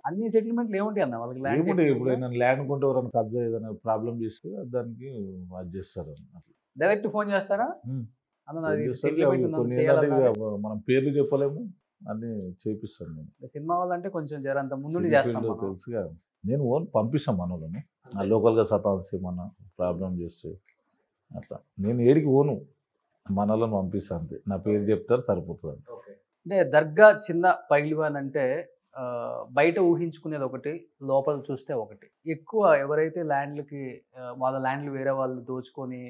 Speaker 2: అన్ని సెటిల్మెంట్లు ఏముంటాయి అన్న వాళ్ళకి?
Speaker 4: ఎప్పుడైనా ల్యాండ్ కొంటే ఎవరైనా కబ్జా ఏదైనా ప్రాబ్లం చేస్తే దానికి అది చేస్తారు.
Speaker 2: డైరెక్ట్ ఫోన్ చేస్తారా?
Speaker 4: మనం పేర్లు చెప్పలేము, అన్ని చేపిస్తాను నేను.
Speaker 2: సినిమా వాళ్ళంటే కొంచెం జరంత ముందు చేస్తాను
Speaker 4: తెలుసుగా. నేను ఓన్ పంపిస్తాను మనోళ్ళని, నా లోకల్గా సతాల్సి ఏమన్నా ప్రాబ్లం చేస్తే అట్లా. నేను ఏడికి ఓను, మనోళ్ళని పంపిస్తాను అంతే. నా పేరు చెప్తారు సరిపోతుంది.
Speaker 2: అంటే దర్గా చిన్న పైల్వాన్ అంటే బయట ఊహించుకునేది ఒకటి, లోపల చూస్తే ఒకటి. ఎక్కువ ఎవరైతే ల్యాండ్లకి వాళ్ళ ల్యాండ్లు వేరే వాళ్ళు దోచుకొని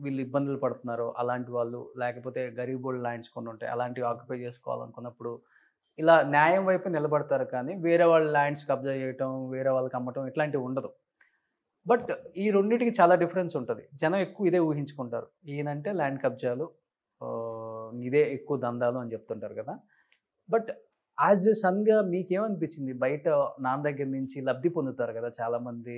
Speaker 2: వీళ్ళు ఇబ్బందులు పడుతున్నారో అలాంటి వాళ్ళు, లేకపోతే గరీబోళ్ళు ల్యాండ్స్ కొన్ని ఉంటాయి అలాంటివి ఆక్యుపై చేసుకోవాలనుకున్నప్పుడు ఇలా న్యాయం వైపు నిలబడతారు. కానీ వేరే వాళ్ళ ల్యాండ్స్ కబ్జా చేయటం, వేరే వాళ్ళకి అమ్మటం ఇట్లాంటివి ఉండదు. బట్ ఈ రెండింటికి చాలా డిఫరెన్స్ ఉంటుంది. జనం ఎక్కువ ఇదే ఊహించుకుంటారు, ఈయనంటే ల్యాండ్ కబ్జాలు, ఇదే ఎక్కువ దందాలు అని చెప్తుంటారు కదా. బట్ యాజ్ ఎ సన్గా మీకేమనిపించింది? బయట నాన్న దగ్గర నుంచి లబ్ధి పొందుతారు కదా చాలామంది,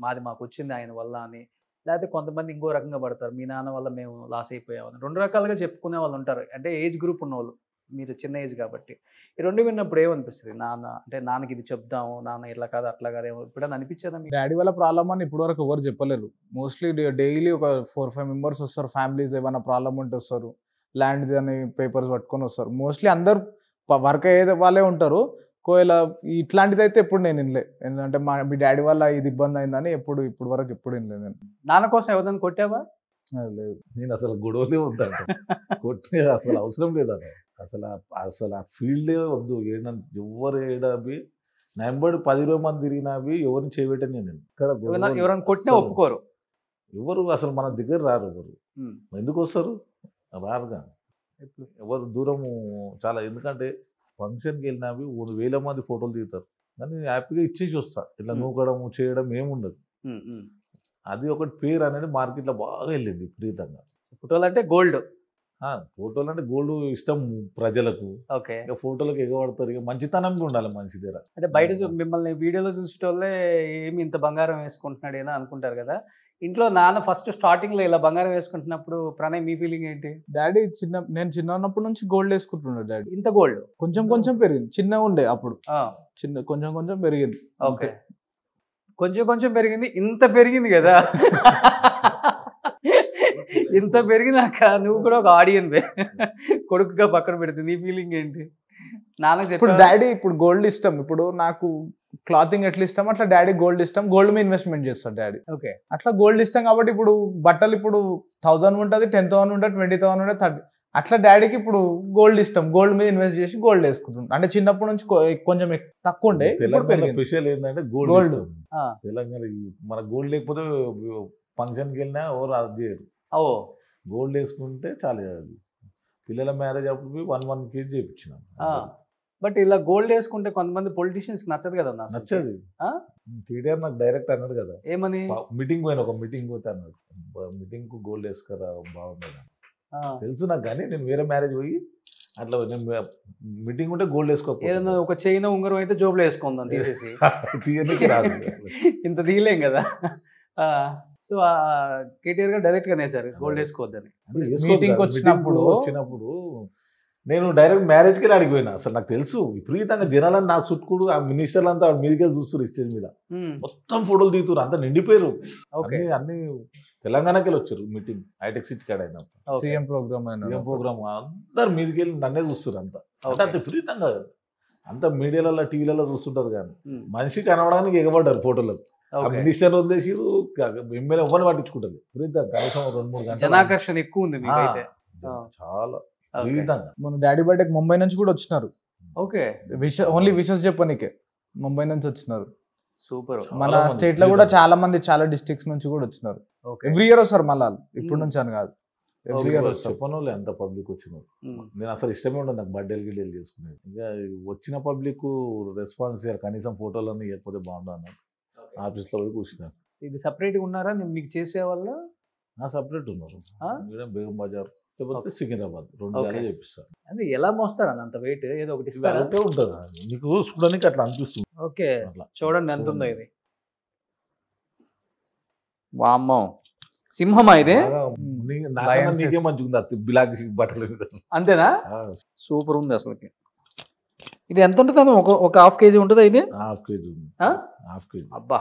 Speaker 2: మాది మాకు వచ్చింది ఆయన వల్ల అని. లేకపోతే కొంతమంది ఇంకో రకంగా పడతారు, మీ నాన్న వల్ల మేము లాస్ అయిపోయామని. రెండు రకాలుగా చెప్పుకునే వాళ్ళు ఉంటారు. అంటే ఏజ్ గ్రూప్ ఉన్నవాళ్ళు, మీరు చిన్న ఏజ్ కాబట్టి. ఈ రెండు విన్నప్పుడు ఏమనిపిస్తుంది? నాన్నకి ఇది చెప్దాము, నాన్న ఇట్లా కాదు అట్లా కాదు, ఎప్పుడైనా అనిపించేదా?
Speaker 3: డాడీ వల్ల ప్రాబ్లమ్ అని ఇప్పుడు వరకు ఎవరు చెప్పలేరు. మోస్ట్లీ డైలీ ఒక 4-5 మెంబర్స్ వస్తారు. ఫ్యామిలీస్ ఏమైనా ప్రాబ్లం ఉంటే వస్తారు, ల్యాండ్ అని పేపర్స్ పట్టుకొని వస్తారు. మోస్ట్లీ అందరు వర్క్ అయ్యేది వాళ్ళే ఉంటారు. ఒకవేళ ఇట్లాంటిది అయితే ఎప్పుడు నేను వినలే. ఎందుకంటే మీ డాడీ వల్ల ఇది ఇబ్బంది అయిందని ఇప్పుడు వరకు ఎప్పుడు వినలేదు. నేను
Speaker 2: నాన్న కోసం ఎవరైనా కొట్టావా?
Speaker 3: లేదు,
Speaker 4: నేను అసలు గొడవలే ఉంటాను, కొట్టే అసలు అవసరం లేదు. అసలు ఆ ఫీల్డే వద్దు. ఎవరు ఏడాబి నా వెంబడి 10-20 మంది తిరిగినవి ఎవరిని చేయబెట్టని నేను ఇక్కడ
Speaker 2: ఎవరైనా కొట్టినా ఒప్పుకోరు.
Speaker 4: ఎవరు అసలు మన దగ్గర రారు. ఎవరు ఎందుకు వస్తారు? రారుగా. ఎవరు దూరము చాలా. ఎందుకంటే ఫంక్షన్కి వెళ్ళినవి 1,000 మంది ఫోటోలు దిగుతారు, కానీ హ్యాపీగా ఇచ్చేసి వస్తా. ఇట్లా నూకడం చేయడం ఏముండదు. అది ఒకటి పేరు అనేది మార్కెట్లో బాగా వెళ్ళింది విపరీతంగా.
Speaker 2: ఫోటోలు అంటే గోల్డ్.
Speaker 4: ఫోటోలు అంటే గోల్డ్ ఇష్టం ప్రజలకు.
Speaker 2: ఓకే.
Speaker 4: ఇక ఫోటోలకు ఎగబడతారు. ఇక మంచితనంగా ఉండాలి మనిషి దగ్గర.
Speaker 2: అంటే బయట మిమ్మల్ని వీడియోలో చూసేటోళ్ళే ఏమి ఇంత బంగారం వేసుకుంటున్నాడు ఏదో అనుకుంటారు కదా. ఇంట్లో నాన్న ఫస్ట్ స్టార్టింగ్ లో ఇలా బంగారం వేసుకుంటున్నప్పుడు ప్రణయ్ మీ ఫీలింగ్ ఏంటి?
Speaker 3: డాడీ నేను చిన్న ఉన్నప్పటి నుంచి గోల్డ్ వేసుకుంటున్నాడు డాడీ.
Speaker 2: ఇంత గోల్డ్
Speaker 3: కొంచెం కొంచెం పెరిగింది, చిన్నగా ఉండే అప్పుడు, కొంచెం కొంచెం పెరిగింది.
Speaker 2: ఓకే, కొంచెం కొంచెం పెరిగింది. ఇంత పెరిగింది కదా. ఇంత పెరిగినాక నువ్వు కూడా ఒక ఆడియన్ కొడుకుగా పక్కన పెడితే నీ ఫీలింగ్ ఏంటి? నాన్నకి
Speaker 3: ఇప్పుడు డాడీ ఇప్పుడు గోల్డ్ ఇష్టం. ఇప్పుడు నాకు క్లాతింగ్ ఎట్లా ఇష్టం అట్లా డాడీ గోల్డ్ ఇష్టం. గోల్డ్ మీద ఇన్వెస్ట్మెంట్ చేస్తాడు డాడీ.
Speaker 2: ఓకే.
Speaker 3: అట్లా గోల్డ్ ఇష్టం కాబట్టి ఇప్పుడు బట్టలు ఇప్పుడు 1000 ఉంటుంది, 10,000 ఉంటుంది, 20,000 ఉంటుంది, 30. అట్లా డాడీకి ఇప్పుడు గోల్డ్ ఇష్టం. గోల్డ్ మీద ఇన్వెస్ట్ చేసి గోల్డ్ వేసుకుంటున్నాడు. అంటే చిన్నప్పటి నుంచి కొంచెం తక్కువ ఉండే.
Speaker 4: స్పెషల్ ఏంటంటే గోల్డ్. తెలంగాణ మన గోల్డ్ లేకపోతే ఫంక్షన్కి వెళ్ళినా ఎవరు అది చేయరు. గోల్డ్ వేసుకుంటే చాలా. పిల్లల మ్యారేజ్ అప్పుడు 1 kg చేయించినాం.
Speaker 2: బట్ ఇలా గోల్డ్ వేసుకుంటే కొంతమంది పొలిటీషియన్స్ నచ్చదు కదా.
Speaker 4: నచ్చదు. కేటీఆర్ నాకు డైరెక్ట్ అన్నాడు కదా.
Speaker 2: ఏమని?
Speaker 4: మీటింగ్ పోయిన ఒక మీటింగ్ పోతే అన్నాడు, మీటింగ్ కు గోల్డ్ వేసుకురా బాగుంది. తెలుసు నాకు, కానీ నేను వేరే మ్యారేజ్ పోయి అట్లా నేను మీటింగ్ ఉంటే గోల్డ్ వేసుకో.
Speaker 2: ఏదైనా ఒక చైన్ ఉంగరం అయితే జోబులో వేసుకుందాం తీసేసి.
Speaker 4: తీయడానికి రాదు.
Speaker 2: ఇంత తీయలేం కదా. సో కేటీఆర్ గారు డైరెక్ట్ గా వేసారు గోల్డ్ వేసుకోవద్దని.
Speaker 3: మీటింగ్ వచ్చినప్పుడు
Speaker 4: నేను డైరెక్ట్ మ్యారేజ్కి వెళ్ళి అడిగిపోయినా. అసలు నాకు తెలుసు విపరీతంగా జనాలని నాకు చుట్టుకుడు ఆ మినిస్టర్లు అంతా మీదికే చూస్తారు. స్టేజ్ మీద మొత్తం ఫోటోలు దిగుతారు, అంతా నిండిపోయారు. అన్ని తెలంగాణకి వెళ్ళి వచ్చారు మీటింగ్ హైటెక్ సిటీ కాడ అయినా.
Speaker 3: సీఎం ప్రోగ్రామ్
Speaker 4: అందరు మీదికి వెళ్ళి నన్నే చూస్తారు. అంతా అంటే అంత విపరీతంగా అంత మీడియాలలో టీవీలలో చూస్తుంటారు, కానీ మనిషి కనవడానికి ఎగబడ్డారు ఫోటోలకు. మినిస్టర్ వదిలేసి ఎమ్మెల్యే ఎవరిని పట్టించుకుంటారు. విపరీతంగా కనీసం 2-3 గంటలు
Speaker 2: జనాకర్షణ ఎక్కువ ఉంది
Speaker 4: చాలా.
Speaker 3: మన డాడీ బర్త్డేకి ముంబై నుంచి కూడా వచ్చినారు.
Speaker 2: ఓకే.
Speaker 3: ఓన్లీ విషెస్ చెప్పనీకే ముంబై నుంచి వచ్చినారు.
Speaker 2: సూపర్.
Speaker 3: మన స్టేట్ లో కూడా చాలా మంది చాలా డిస్ట్రిక్ట్స్ నుంచి కూడా వచ్చినారు. ఎవ్రీ ఇయర్ వస్తారు మళ్ళీ. ఇప్పుడు నుంచి అని కాదు, ఎవ్రీ ఇయర్ వస్తారు.
Speaker 4: చెప్పనోళ్ళు ఎంత పబ్లిక్ వచ్చినారు. నేను అసలు ఇష్టమే ఉండదు నాకు బర్త్డేలు గిడ్డేలు చేసుకునేది. ఇంకా వచ్చిన పబ్లిక్ రెస్పాన్స్ ఇయ్యారు. కనీసం ఫోటోలన్నీ ఇవ్వకపోతే బాగుండు అన్నారు. ఆఫీస్ లో పోయి కూర్చున్నారు.
Speaker 2: ఇది సపరేట్ ఉన్నారా మీకు చేసే వల్ల?
Speaker 4: సపరేట్ ఉన్నారు. బేగం బజార్ లేకపోతే సికింద్రాబాద్ 2 జాగాలు చేపిస్తారు.
Speaker 2: అది ఎలా మోస్తారు అంత వెయిట్? ఏదో ఒకటి
Speaker 4: వెళ్తే ఉంటుంది మీకు చూడడానికి అట్లా అనిపిస్తుంది.
Speaker 2: ఓకే, చూడండి ఎంత ఉందో ఇది. వామ్మో, సింహమా ఇది?
Speaker 4: నీకే మంచిగా బ్లాక్ బట్టలు
Speaker 2: అంతేనా? సూపర్ ఉంది అసలుకి. ఇది ఎంత ఉంటుంది? ఒక 1/2 kg ఉంటుందా ఇది?
Speaker 4: 1/2 kg ఉంది. 1/2 kg.
Speaker 2: అబ్బా,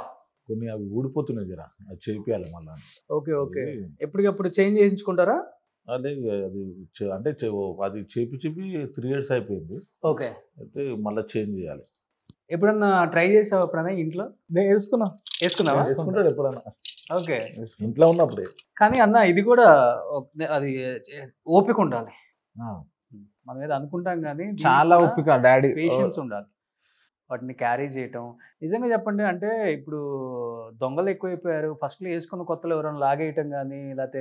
Speaker 4: కొన్ని అవి ఊడిపోతున్నాయి జరా, అది చేపియాలి మళ్ళీ.
Speaker 2: Okay okay. ఎప్పటికప్పుడు చేంజ్ చేయించుకుంటారా?
Speaker 4: అదే అది అంటే అది చేపి 3 years అయిపోయింది.
Speaker 2: ఓకే.
Speaker 4: అయితే మళ్ళీ చేంజ్ చేయాలి.
Speaker 2: ఎప్పుడన్నా ట్రై చేసావా ప్రణయ్ ఇంట్లో?
Speaker 3: నేను వేసుకున్నావా?
Speaker 4: వేసుకుంటాడు ఎప్పుడన్నా.
Speaker 2: ఓకే,
Speaker 4: ఇంట్లో ఉన్నప్పుడే.
Speaker 2: కానీ అన్న ఇది కూడా అది ఓపిక ఉండాలి. మనం ఏదో అనుకుంటాం కానీ
Speaker 3: చాలా ఓపిక, డాడీ
Speaker 2: పేషెన్స్ ఉండాలి వాటిని క్యారీ చేయటం. నిజంగా చెప్పండి, అంటే ఇప్పుడు దొంగలు ఎక్కువైపోయారు. ఫస్ట్లో వేసుకున్న కొత్తలో ఎవరైనా లాగేయటం కానీ, లేకపోతే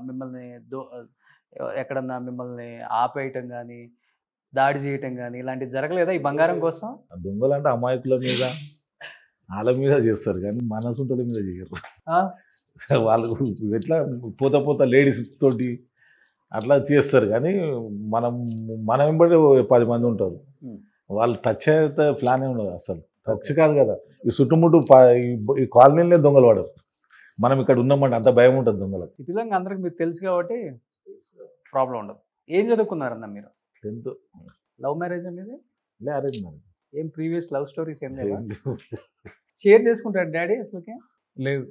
Speaker 2: మిమ్మల్ని ఎక్కడన్నా మిమ్మల్ని ఆపేయటం కానీ, దాడి చేయటం కానీ ఇలాంటివి జరగలేదా ఈ బంగారం కోసం?
Speaker 4: దొంగలు అంటే అమాయకుల మీద వాళ్ళ మీద చేస్తారు, కానీ మనసుంటల మీద చేయరు. వాళ్ళు ఎట్లా పోతా లేడీస్ తోటి అట్లా చేస్తారు, కానీ మనం వెంబడి 10 మంది ఉంటారు. వాళ్ళు టచ్ అయితే ప్లానే ఉండదు. అసలు టచ్ కాదు కదా, ఈ చుట్టుముట్టు ఈ కాలనీలనే దొంగలు పడరు. మనం ఇక్కడ ఉన్నామంటే అంత భయం ఉంటుంది దొంగలకు.
Speaker 2: సిటీలో అందరికి మీకు తెలుసు కాబట్టి ప్రాబ్లం ఉండదు. ఏం చదువుకున్నారన్న మీరు?
Speaker 4: 10th.
Speaker 2: లవ్ మ్యారేజ్ అనేది?
Speaker 4: Arrange marriage.
Speaker 2: ఏం ప్రీవియస్ లవ్ స్టోరీస్ ఏం లేవా? షేర్ చేసుకుంటారు డాడీ అసలుకి?
Speaker 3: లేదు.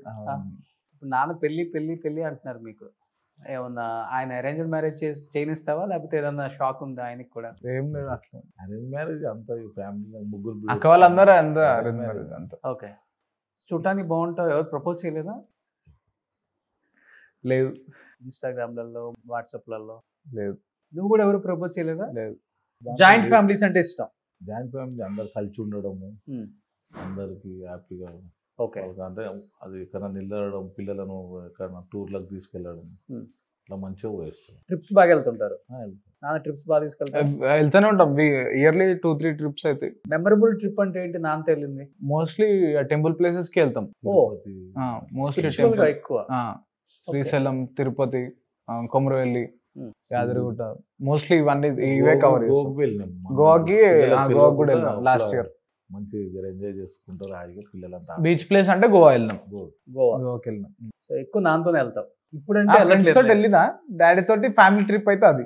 Speaker 2: ఇప్పుడు నాన్న పెళ్ళి అంటున్నారు మీకు. ఏమన్నా ఆయన అరేంజ్ మ్యారేజ్ చేయనిస్తావా, లేకపోతే ఏదన్నా షాక్ ఉందా ఆయనకి కూడా?
Speaker 3: ఏం లేదు, అట్లా
Speaker 4: అరేంజ్ మ్యారేజ్ అంతా ఫ్యామిలీ ముగ్గురు
Speaker 3: అక్క వాళ్ళందరూ అరేంజ్ మ్యారేజ్ అంతా.
Speaker 2: ఓకే. చూడటానికి బాగుంటావు. ఎవరు ప్రపోజ్ చేయలేదా?
Speaker 3: లేదు.
Speaker 2: ఇన్స్టాగ్రామ్లలో వాట్సాప్లలో
Speaker 3: లేదు.
Speaker 2: నువ్వు కూడా ఎవరు ప్రపోజ్ చేయలేదా?
Speaker 3: లేదు.
Speaker 2: జాయింట్ ఫ్యామిలీస్ అంటే ఇష్టం.
Speaker 4: జాయింట్ ఫ్యామిలీ అందరు కలిసి ఉండడము, అందరికి హ్యాపీగా
Speaker 2: ఓకే.
Speaker 4: అంటే అది ఎక్కడ నిలడం, పిల్లలను ఎక్కడ టూర్లకు తీసుకెళ్ళడం, ఇట్లా మంచిగా పోయేస్తాం.
Speaker 2: ట్రిప్స్ బాగా వెళ్తుంటారు నాన్న, ట్రిప్స్ బాగా తీసుకెళ్తారు?
Speaker 3: వెళ్తూనే ఉంటాం, ఇయర్లీ 2-3 ట్రిప్స్ అయితే.
Speaker 2: మెమరబుల్ ట్రిప్ అంటే ఏంటి నాన్న తెలియంది?
Speaker 3: మోస్ట్లీ టెంపుల్ ప్లేసెస్ కి వెళ్తాం.
Speaker 4: తిరుపతి,
Speaker 3: మోస్ట్లీ
Speaker 2: Spiritual గా ఎక్కువ.
Speaker 3: శ్రీశైలం, తిరుపతి, కొమరవెల్లి, యాదగిరిగుట్ట, మోస్ట్లీ ఇవన్నీ ఇవే కవర్ చేస్తాం.
Speaker 4: గోవాకి వెళ్ళినాం.
Speaker 3: గోవాకి
Speaker 4: పిల్లలు
Speaker 3: గోవాకి కూడా
Speaker 4: కూడా
Speaker 3: వెళ్ళాం లాస్ట్ ఇయర్.
Speaker 4: మంచిగా ఎంజాయ్ చేసుకుంటారు హాయిగా పిల్లలంతా.
Speaker 3: బీచ్ ప్లేస్ అంటే గోవా వెళ్ళినాం,
Speaker 2: గోవా.
Speaker 3: గోవాకి వెళ్ళినాం.
Speaker 2: సో ఎక్కువ నాన్నతోనే వెళ్తాం. ఇప్పుడంటే
Speaker 3: ఫ్రెండ్స్ తోటి వెళ్ళినా, డాడీ తోటి ఫ్యామిలీ ట్రిప్ అయితే అది